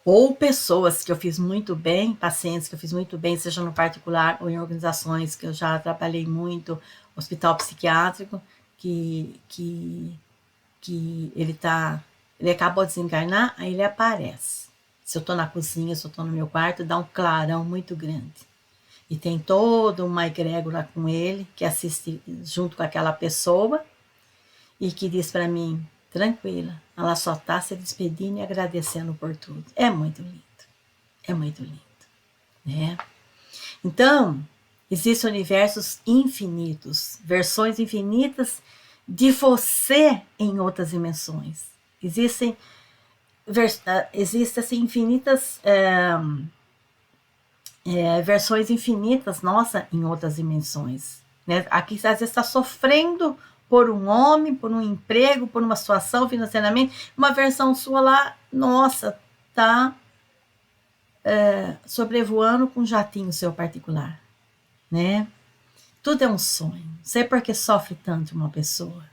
[SPEAKER 1] Ou pessoas que eu fiz muito bem, pacientes que eu fiz muito bem, seja no particular ou em organizações que eu já trabalhei muito, hospital psiquiátrico, que ele acabou de desencarnar, aí ele aparece. Se eu estou na cozinha, se eu estou no meu quarto, dá um clarão muito grande. E tem toda uma egrégora com ele, que assiste junto com aquela pessoa, e que diz para mim, tranquila, ela só está se despedindo e agradecendo por tudo. É muito lindo, né? Então, existem universos infinitos, versões infinitas de você em outras dimensões. Existem assim, infinitas versões infinitas, nossa, em outras dimensões. Né? Aqui, às vezes, está sofrendo por um homem, por um emprego, por uma situação financeiramente, uma versão sua lá, nossa, tá sobrevoando com um jatinho seu particular, né? Tudo é um sonho. Não sei por que sofre tanto uma pessoa.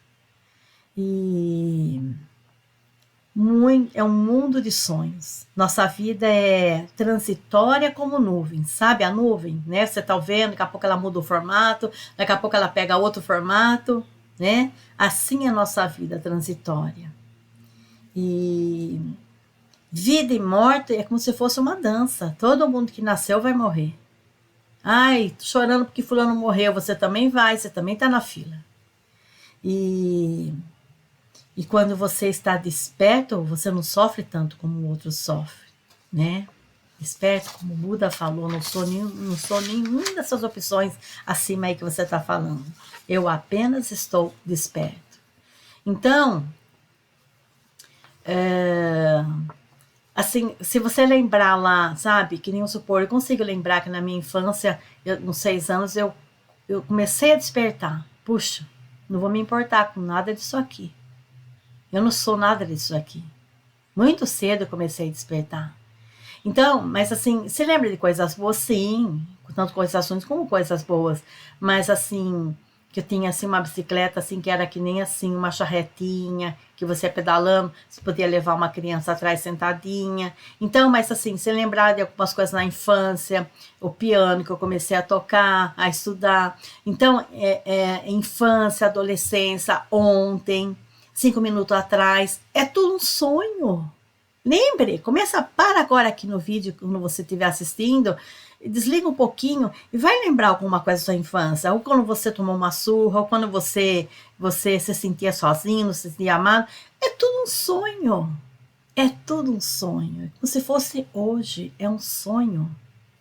[SPEAKER 1] E é um mundo de sonhos. Nossa vida é transitória como nuvem, sabe? A nuvem, né? Você tá vendo, daqui a pouco ela muda o formato, daqui a pouco ela pega outro formato, né? Assim é a nossa vida transitória. E vida e morte é como se fosse uma dança. Todo mundo que nasceu vai morrer. Ai, tô chorando porque fulano morreu. Você também vai, você também tá na fila. E quando você está desperto, você não sofre tanto como o outro sofre, né? Desperto, como o Buda falou, não sou nenhuma dessas opções acima aí que você está falando. Eu apenas estou desperto. Então, assim, se você lembrar lá, sabe, que nem um supor, eu consigo lembrar que na minha infância, com 6 anos, eu comecei a despertar. Puxa, não vou me importar com nada disso aqui. Eu não sou nada disso aqui. Muito cedo eu comecei a despertar. Então, mas assim, se lembra de coisas boas? Sim, tanto coisas ruins como coisas boas. Mas assim, que eu tinha assim uma bicicleta assim que era que nem assim uma charretinha, que você pedalando, você podia levar uma criança atrás sentadinha. Então, mas assim, se lembrar de algumas coisas na infância, o piano que eu comecei a tocar, a estudar. Então, infância, adolescência, ontem, 5 minutos atrás, é tudo um sonho. Lembre, para agora aqui no vídeo, quando você estiver assistindo, desliga um pouquinho e vai lembrar alguma coisa da sua infância, ou quando você tomou uma surra, ou quando você se sentia sozinho, se sentia amado. É tudo um sonho. É tudo um sonho. Como se fosse hoje, é um sonho,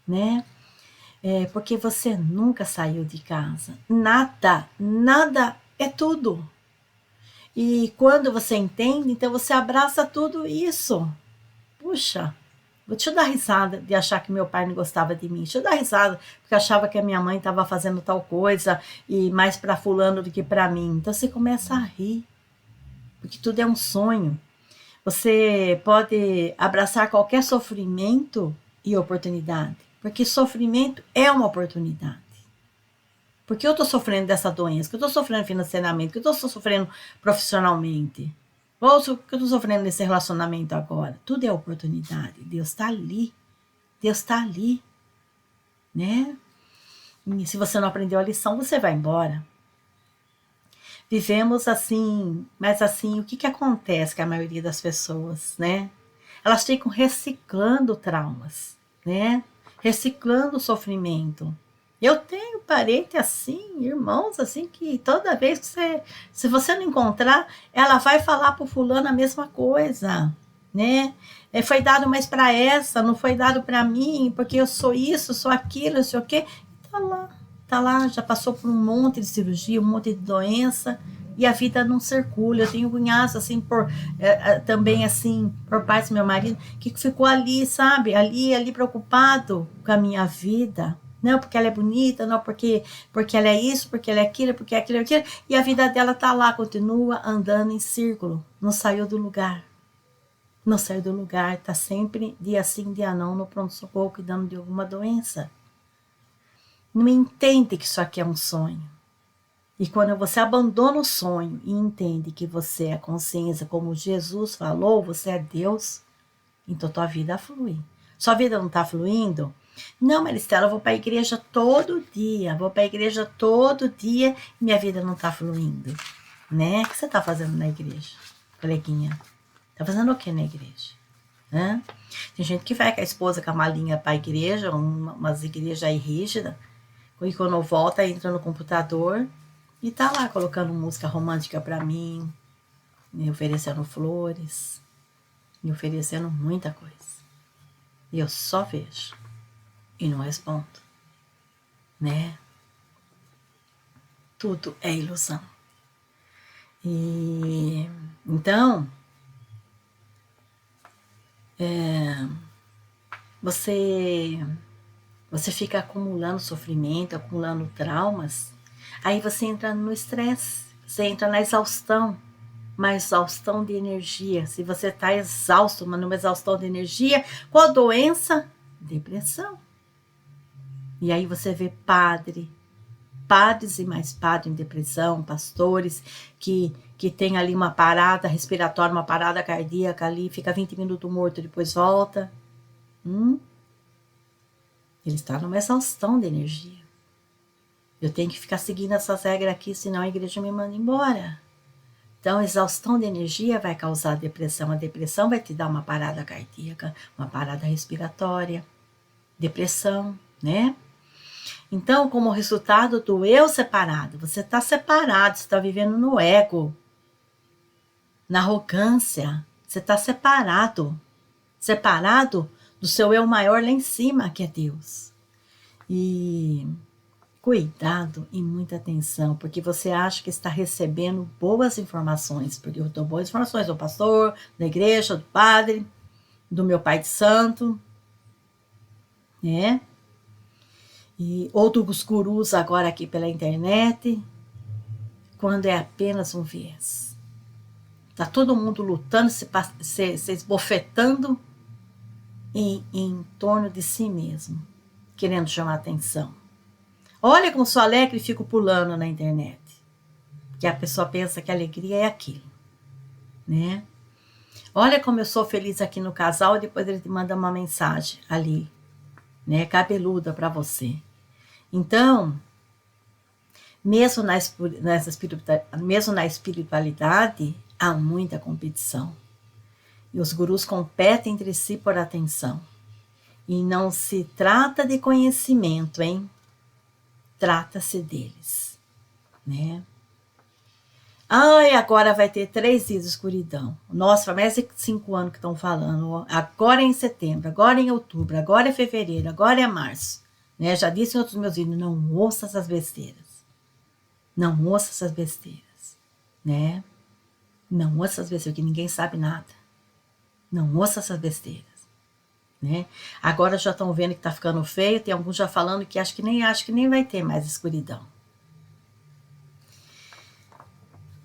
[SPEAKER 1] né? Porque você nunca saiu de casa. Nada, nada é tudo. E quando você entende, então você abraça tudo isso. Puxa, deixa eu dar risada de achar que meu pai não gostava de mim. Deixa eu dar risada porque achava que a minha mãe estava fazendo tal coisa e mais para fulano do que para mim. Então você começa a rir, porque tudo é um sonho. Você pode abraçar qualquer sofrimento e oportunidade, porque sofrimento é uma oportunidade. Porque eu estou sofrendo dessa doença, que eu estou sofrendo financeiramente, que eu estou sofrendo profissionalmente. Ou que eu estou sofrendo nesse relacionamento agora. Tudo é oportunidade. Deus está ali. Deus está ali. Né? E se você não aprendeu a lição, você vai embora. Vivemos assim, mas assim, o que acontece com a maioria das pessoas, né? Elas ficam reciclando traumas, né? Reciclando o sofrimento. Eu tenho parente assim, irmãos assim, que toda vez que se você não encontrar, ela vai falar pro fulano a mesma coisa, né? Foi dado mais para essa, não foi dado para mim, porque eu sou isso, sou aquilo, não sei o quê. Tá lá, já passou por um monte de cirurgia, um monte de doença, e a vida não circula. Eu tenho cunhados, assim, também, assim, por parte do meu marido, que ficou ali, sabe, ali preocupado com a minha vida. Não, porque ela é bonita, não, porque ela é isso, porque ela é aquilo, porque é aquilo, e a vida dela tá lá, continua andando em círculo, não saiu do lugar. Não saiu do lugar, tá sempre dia sim, dia não, no pronto-socorro, cuidando de alguma doença. Não entende que isso aqui é um sonho. E quando você abandona o sonho e entende que você é a consciência, como Jesus falou, você é Deus, então tua vida flui. Sua vida não está fluindo? Não, Maristela, eu vou para a igreja todo dia, e minha vida não está fluindo. Né? O que você está fazendo na igreja, coleguinha? Está fazendo o que na igreja? Né? Tem gente que vai com a esposa com a malinha para a igreja, umas igrejas aí rígidas, e quando volta, entra no computador e tá lá colocando música romântica para mim, me oferecendo flores, me oferecendo muita coisa. E eu só vejo e não respondo, né? Tudo é ilusão. E então, você Você fica acumulando sofrimento, acumulando traumas, aí você entra no estresse, você entra na exaustão, uma exaustão de energia. Se você está exausto, mas numa exaustão de energia, qual doença? Depressão. E aí você vê padres e mais padres em depressão, pastores que tem ali uma parada respiratória, uma parada cardíaca ali, fica 20 minutos morto, depois volta. Ele está numa exaustão de energia. Eu tenho que ficar seguindo essas regras aqui, senão a igreja me manda embora. Então, exaustão de energia vai causar depressão. A depressão vai te dar uma parada cardíaca, uma parada respiratória, depressão, né? Então, como resultado do eu separado, você está separado, você está vivendo no ego, na arrogância, você está separado do seu eu maior lá em cima, que é Deus. E cuidado e muita atenção, porque você acha que está recebendo boas informações, porque eu dou boas informações do pastor, da igreja, do padre, do meu pai de santo, né? E outros gurus agora aqui pela internet, quando é apenas um viés. Tá todo mundo lutando, se esbofetando em torno de si mesmo, querendo chamar atenção. Olha como sou alegre e fico pulando na internet. Que a pessoa pensa que a alegria é aquilo, né? Olha como eu sou feliz aqui no casal, e depois ele te manda uma mensagem ali, né? Cabeluda para você. Então, mesmo na espiritualidade, há muita competição. E os gurus competem entre si por atenção. E não se trata de conhecimento, hein? Trata-se deles, né? Ai, agora vai ter 3 dias de escuridão. Nossa, faz mais de 5 anos que estão falando. Agora é em setembro, agora é em outubro, agora é fevereiro, agora é março. Né? Já disse em outros meus vídeos, não ouça essas besteiras. Não ouça essas besteiras. Né? Não ouça essas besteiras, porque ninguém sabe nada. Não ouça essas besteiras. Né? Agora já estão vendo que está ficando feio, tem alguns já falando que acho que nem vai ter mais escuridão.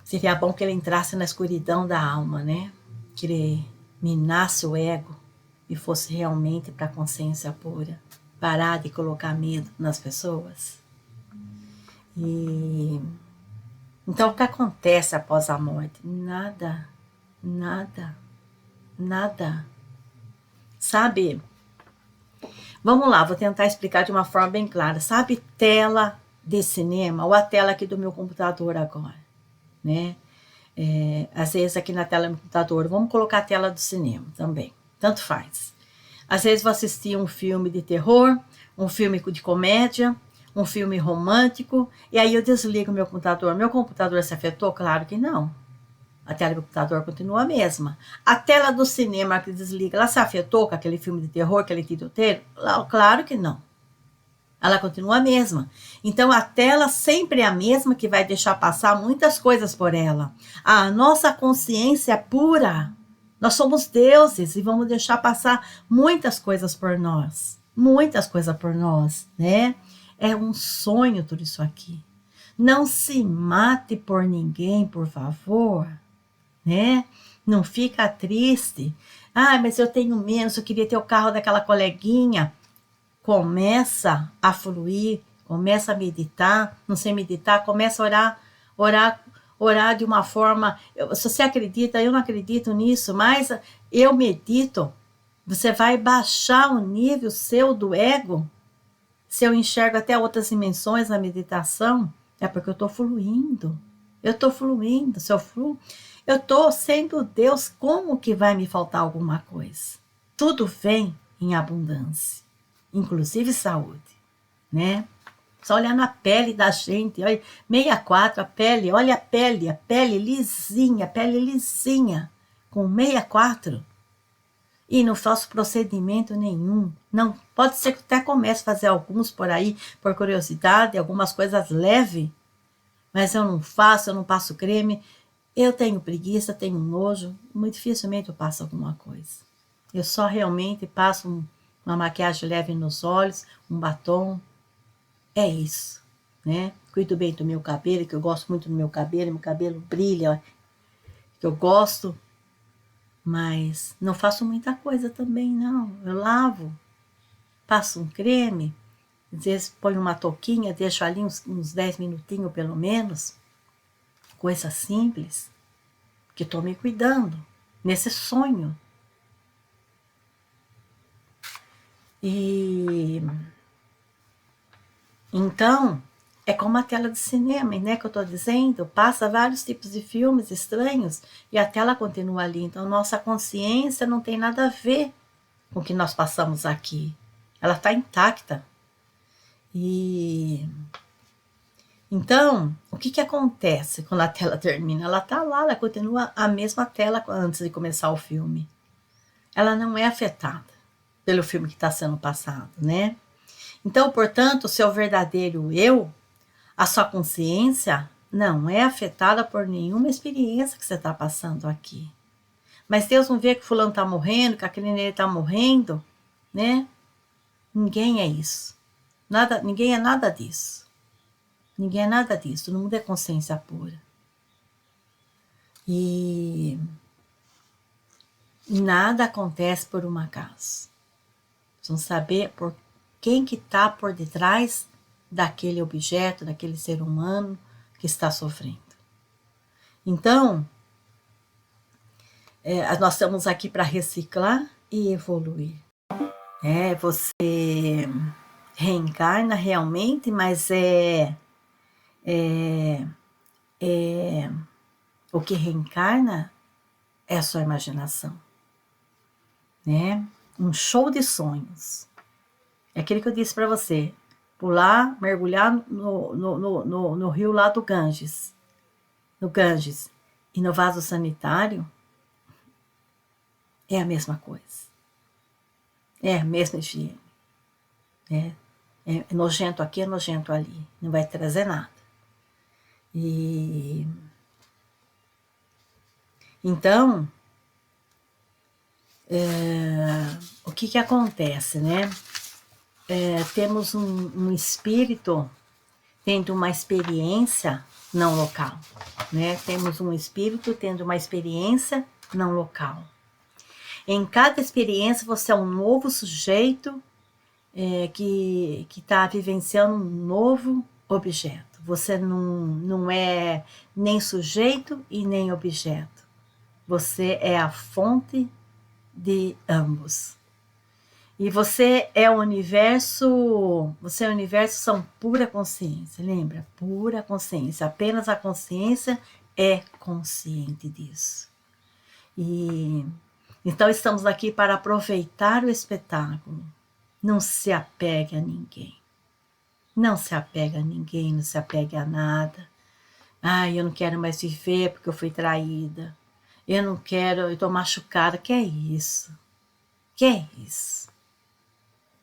[SPEAKER 1] Seria bom que ele entrasse na escuridão da alma, né? Que ele minasse o ego e fosse realmente para a consciência pura. Parar de colocar medo nas pessoas. E então, o que acontece após a morte? Nada. Sabe? Vamos lá, vou tentar explicar de uma forma bem clara. Sabe tela de cinema ou a tela aqui do meu computador agora? Né? Às vezes aqui na tela do computador, vamos colocar a tela do cinema também, tanto faz. Às vezes vou assistir um filme de terror, um filme de comédia, um filme romântico, e aí eu desligo meu computador. Meu computador se afetou? Claro que não. A tela do computador continua a mesma. A tela do cinema que desliga, ela se afetou com aquele filme de terror, aquele tiroteiro? Claro que não. Ela continua a mesma. Então, a tela sempre é a mesma, que vai deixar passar muitas coisas por ela. A nossa consciência é pura. Nós somos deuses e vamos deixar passar muitas coisas por nós. Muitas coisas por nós, né? É um sonho tudo isso aqui. Não se mate por ninguém, por favor, né? Não fica triste. Ah, mas eu tenho menos, eu queria ter o carro daquela coleguinha. Começa a fluir, começa a meditar, não sei meditar, começa a orar de uma forma, se você acredita, eu não acredito nisso, mas eu medito, você vai baixar o nível seu do ego, se eu enxergo até outras dimensões na meditação, é porque eu estou fluindo, se eu fluo, eu estou sendo Deus, como que vai me faltar alguma coisa? Tudo vem em abundância. Inclusive saúde, né? Só olhar na pele da gente, olha, 64, a pele, olha a pele lisinha, com 64. E não faço procedimento nenhum. Não, pode ser que até comece a fazer alguns por aí, por curiosidade, algumas coisas leves, mas eu não faço, eu não passo creme. Eu tenho preguiça, tenho nojo, muito dificilmente eu passo alguma coisa. Eu só realmente passo uma maquiagem leve nos olhos, um batom. É isso, né? Cuido bem do meu cabelo, que eu gosto muito do meu cabelo brilha, que eu gosto, mas não faço muita coisa também, não. Eu lavo, passo um creme, às vezes ponho uma touquinha, deixo ali uns 10 minutinhos pelo menos, coisa simples, que estou me cuidando, nesse sonho. E então, é como a tela de cinema, né, que eu estou dizendo, passa vários tipos de filmes estranhos e a tela continua ali. Então, nossa consciência não tem nada a ver com o que nós passamos aqui. Ela está intacta. E então, o que acontece quando a tela termina? Ela está lá, ela continua a mesma tela antes de começar o filme. Ela não é afetada pelo filme que está sendo passado, né? Então, portanto, o seu verdadeiro eu, a sua consciência, não é afetada por nenhuma experiência que você está passando aqui. Mas Deus não vê que fulano está morrendo, que aquele nele está morrendo, né? Ninguém é isso. Ninguém é nada disso. Ninguém é nada disso. Todo mundo é consciência pura. E nada acontece por um acaso. Vamos saber por quem que está por detrás daquele objeto, daquele ser humano que está sofrendo. Então, nós estamos aqui para reciclar e evoluir. Você reencarna realmente, mas o que reencarna é a sua imaginação, né? Um show de sonhos. É aquilo que eu disse para você, pular, mergulhar no rio lá do Ganges, no Ganges, e no vaso sanitário, é a mesma coisa. É a mesma higiene. É nojento aqui, é nojento ali. Não vai trazer nada. E então, o que acontece, né? Temos um espírito tendo uma experiência não local, né? Temos um espírito tendo uma experiência não local. Em cada experiência você é um novo sujeito que está vivenciando um novo objeto. Você não é nem sujeito e nem objeto. Você é a fonte de ambos. E você é o universo são pura consciência, lembra? Pura consciência, apenas a consciência é consciente disso. E então estamos aqui para aproveitar o espetáculo. Não se apegue a ninguém. Não se apega a ninguém, não se apegue a nada. Ai, eu não quero mais viver porque eu fui traída. Eu não quero, eu estou machucada. Que é isso? Que é isso?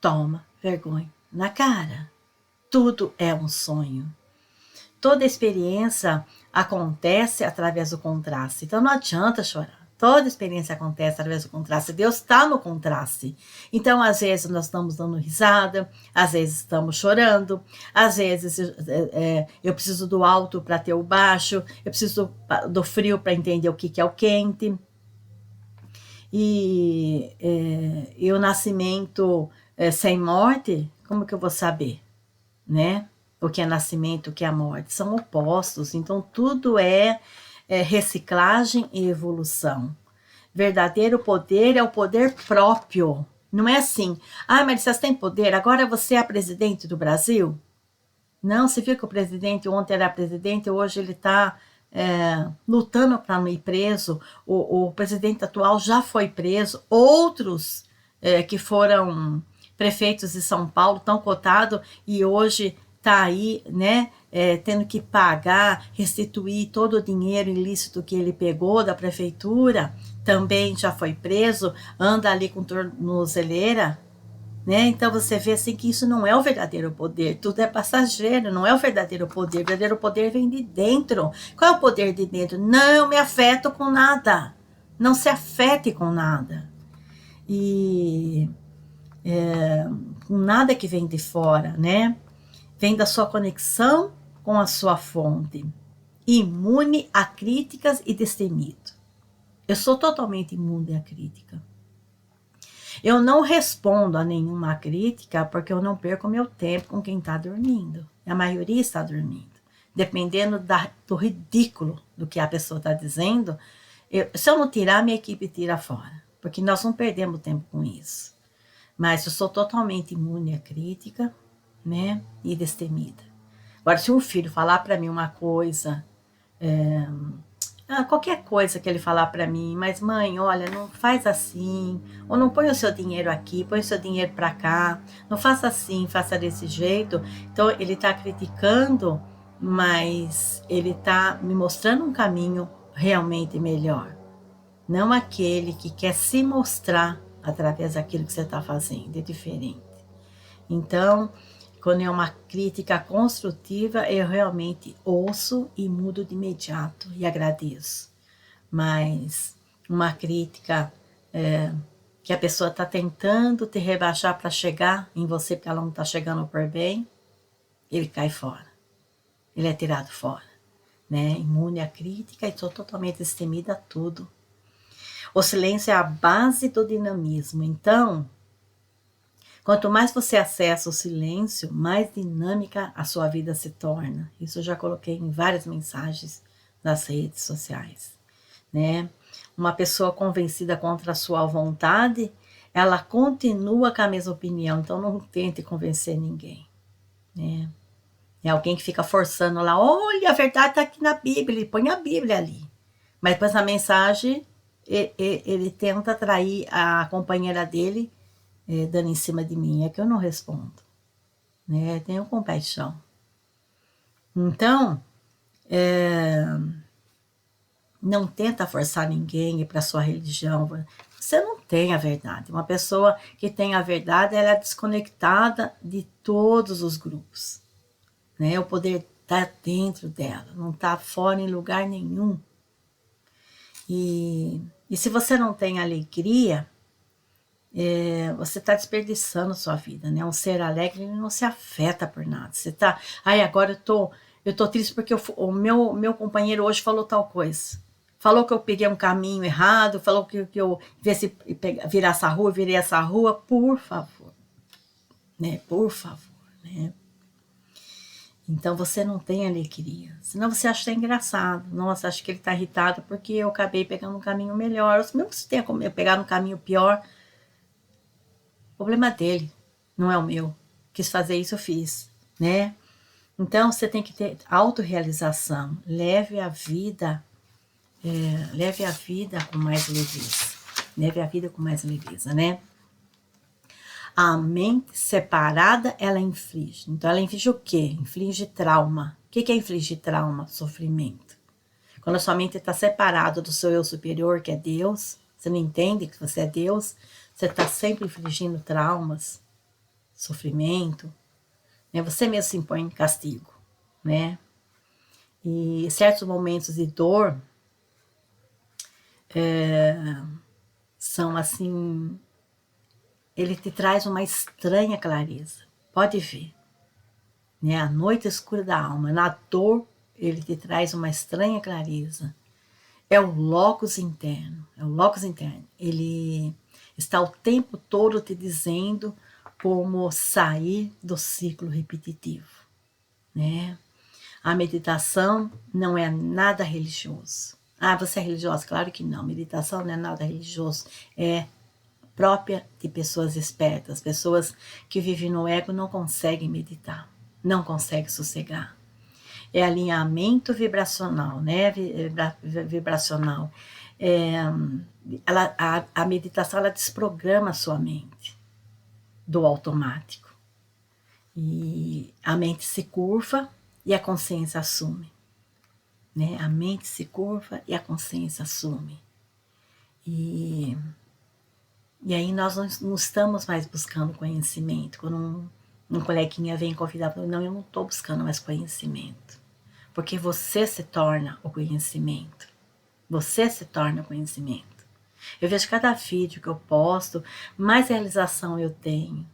[SPEAKER 1] Toma vergonha na cara. Tudo é um sonho. Toda experiência acontece através do contraste. Então não adianta chorar. Toda experiência acontece através do contraste. Deus está no contraste. Então, às vezes, nós estamos dando risada, às vezes estamos chorando, às vezes eu preciso do alto para ter o baixo, eu preciso do frio para entender o que é o quente. E o nascimento sem morte, como que eu vou saber, né? O que é nascimento, o que é morte, são opostos. Então, tudo é reciclagem e evolução. Verdadeiro poder é o poder próprio. Não é assim, Marissa, você tem poder, agora você é a presidente do Brasil? Não, você viu que o presidente ontem era presidente, hoje ele está lutando para não ir preso. O presidente atual já foi preso, outros que foram prefeitos de São Paulo estão cotados e hoje está aí, né, tendo que pagar, restituir todo o dinheiro ilícito que ele pegou da prefeitura, também já foi preso, anda ali com tornozeleira, né? Então você vê assim que isso não é o verdadeiro poder, tudo é passageiro, não é o verdadeiro poder. O verdadeiro poder vem de dentro. Qual é o poder de dentro? Não me afeto com nada, não se afete com nada. E com nada que vem de fora, né? Vem da sua conexão com a sua fonte. Imune a críticas e destemido. Eu sou totalmente imune à crítica. Eu não respondo a nenhuma crítica porque eu não perco meu tempo com quem está dormindo. A maioria está dormindo. Dependendo do ridículo do que a pessoa está dizendo, se eu não tirar, minha equipe tira fora. Porque nós não perdemos tempo com isso. Mas eu sou totalmente imune à crítica, né? E destemida. Agora, se um filho falar para mim uma coisa, qualquer coisa que ele falar para mim, mas mãe, olha, não faz assim, ou não põe o seu dinheiro aqui, põe o seu dinheiro para cá, não faça assim, faça desse jeito. Então, ele está criticando, mas ele está me mostrando um caminho realmente melhor. Não aquele que quer se mostrar através daquilo que você está fazendo, é diferente. Então, quando é uma crítica construtiva, eu realmente ouço e mudo de imediato e agradeço. Mas uma crítica que a pessoa está tentando te rebaixar para chegar em você, porque ela não está chegando por bem, ele cai fora. Ele é tirado fora. Né? Imune à crítica e sou totalmente destemida a tudo. O silêncio é a base do dinamismo. Então, quanto mais você acessa o silêncio, mais dinâmica a sua vida se torna. Isso eu já coloquei em várias mensagens nas redes sociais, né? Uma pessoa convencida contra a sua vontade, ela continua com a mesma opinião, então não tente convencer ninguém, né? É alguém que fica forçando lá, olha, a verdade está aqui na Bíblia, ele põe a Bíblia ali. Mas depois na mensagem, ele tenta atrair a companheira dele, dando em cima de mim, é que eu não respondo, né? Tenho compaixão. Então, não tenta forçar ninguém para sua religião. Você não tem a verdade. Uma pessoa que tem a verdade, ela é desconectada de todos os grupos, né? O poder está dentro dela, não está fora em lugar nenhum. E se você não tem alegria, você está desperdiçando sua vida, né? Um ser alegre, ele não se afeta por nada. Você está, agora eu tô triste porque o meu companheiro hoje falou tal coisa. Falou que eu peguei um caminho errado, falou que eu virar essa rua, eu virei essa rua, por favor, né? Por favor, né? Então você não tem alegria. Senão você acha engraçado. Nossa, acho que ele está irritado porque eu acabei pegando um caminho melhor. Mesmo que você tenha pegado um caminho pior, o problema dele, não é o meu. Quis fazer isso, eu fiz, né? Então você tem que ter autorrealização. Leve a vida com mais leveza. Leve a vida com mais leveza, né? A mente separada, ela inflige. Então, ela inflige o quê? Inflige trauma. O que é infligir trauma? Sofrimento. Quando a sua mente está separada do seu eu superior, que é Deus, você não entende que você é Deus, você está sempre infligindo traumas, sofrimento, né? Você mesmo se impõe em castigo, né? E certos momentos de dor são assim, ele te traz uma estranha clareza. Pode ver, né? A noite escura da alma, na dor, ele te traz uma estranha clareza. É o locus interno, Ele está o tempo todo te dizendo como sair do ciclo repetitivo, né? A meditação não é nada religioso. Você é religiosa? Claro que não. Meditação não é nada religioso. É própria de pessoas espertas. Pessoas que vivem no ego não conseguem meditar, não conseguem sossegar. É alinhamento vibracional, né? Vibracional. A meditação, ela desprograma a sua mente do automático. E a mente se curva e a consciência assume. Né? A mente se curva e a consciência assume. E aí nós não estamos mais buscando conhecimento. Quando um coleguinha vem convidar, não, eu não estou buscando mais conhecimento. Porque você se torna o conhecimento. Você se torna o conhecimento. Eu vejo cada vídeo que eu posto, mais realização eu tenho.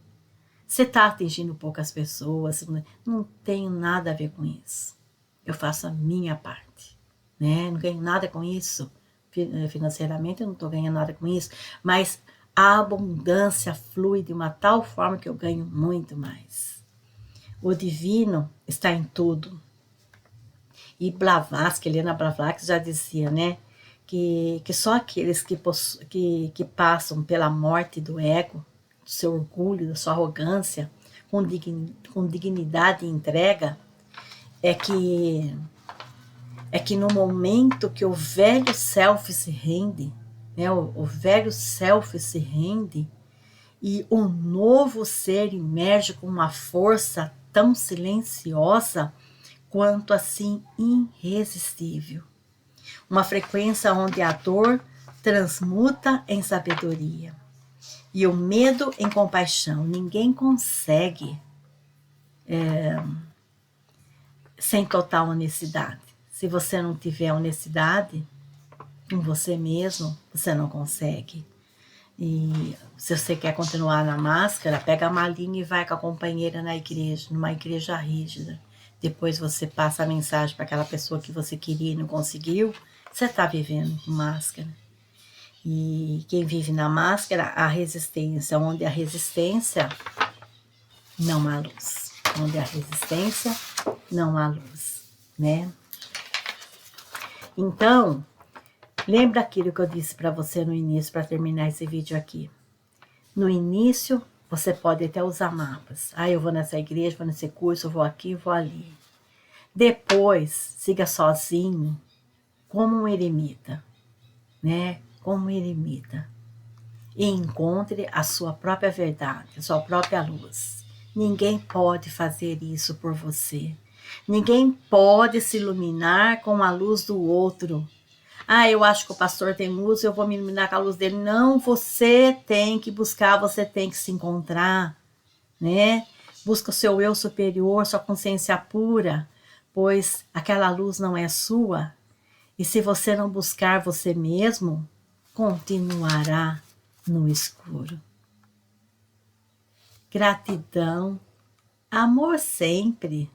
[SPEAKER 1] Você está atingindo poucas pessoas, não tenho nada a ver com isso. Eu faço a minha parte, né? Não ganho nada com isso. Financeiramente eu não estou ganhando nada com isso, mas a abundância flui de uma tal forma que eu ganho muito mais. O divino está em tudo. E Blavatsky, Helena Blavatsky já dizia, né? Que só aqueles que passam pela morte do ego, do seu orgulho, da sua arrogância, com dignidade e entrega, é que no momento que o velho self se rende, né, o velho self se rende, e um novo ser emerge com uma força tão silenciosa quanto assim irresistível. Uma frequência onde a dor transmuta em sabedoria e o medo em compaixão. Ninguém consegue sem total honestidade. Se você não tiver honestidade com você mesmo, você não consegue. E se você quer continuar na máscara, pega a malinha e vai com a companheira na igreja, numa igreja rígida. Depois você passa a mensagem para aquela pessoa que você queria e não conseguiu. Você está vivendo com máscara. E quem vive na máscara, a resistência. Onde a resistência, não há luz. Onde a resistência, não há luz, né? Então, lembra aquilo que eu disse para você no início, para terminar esse vídeo aqui. No início, você pode até usar mapas. Ah, eu vou nessa igreja, vou nesse curso, vou aqui, vou ali. Depois, siga sozinho, como um eremita, né? Como um eremita. E encontre a sua própria verdade, a sua própria luz. Ninguém pode fazer isso por você. Ninguém pode se iluminar com a luz do outro. Ah, eu acho que o pastor tem luz, eu vou me iluminar com a luz dele. Não, você tem que buscar, você tem que se encontrar, né? Busca o seu eu superior, sua consciência pura, pois aquela luz não é sua. E se você não buscar você mesmo, continuará no escuro. Gratidão, amor sempre.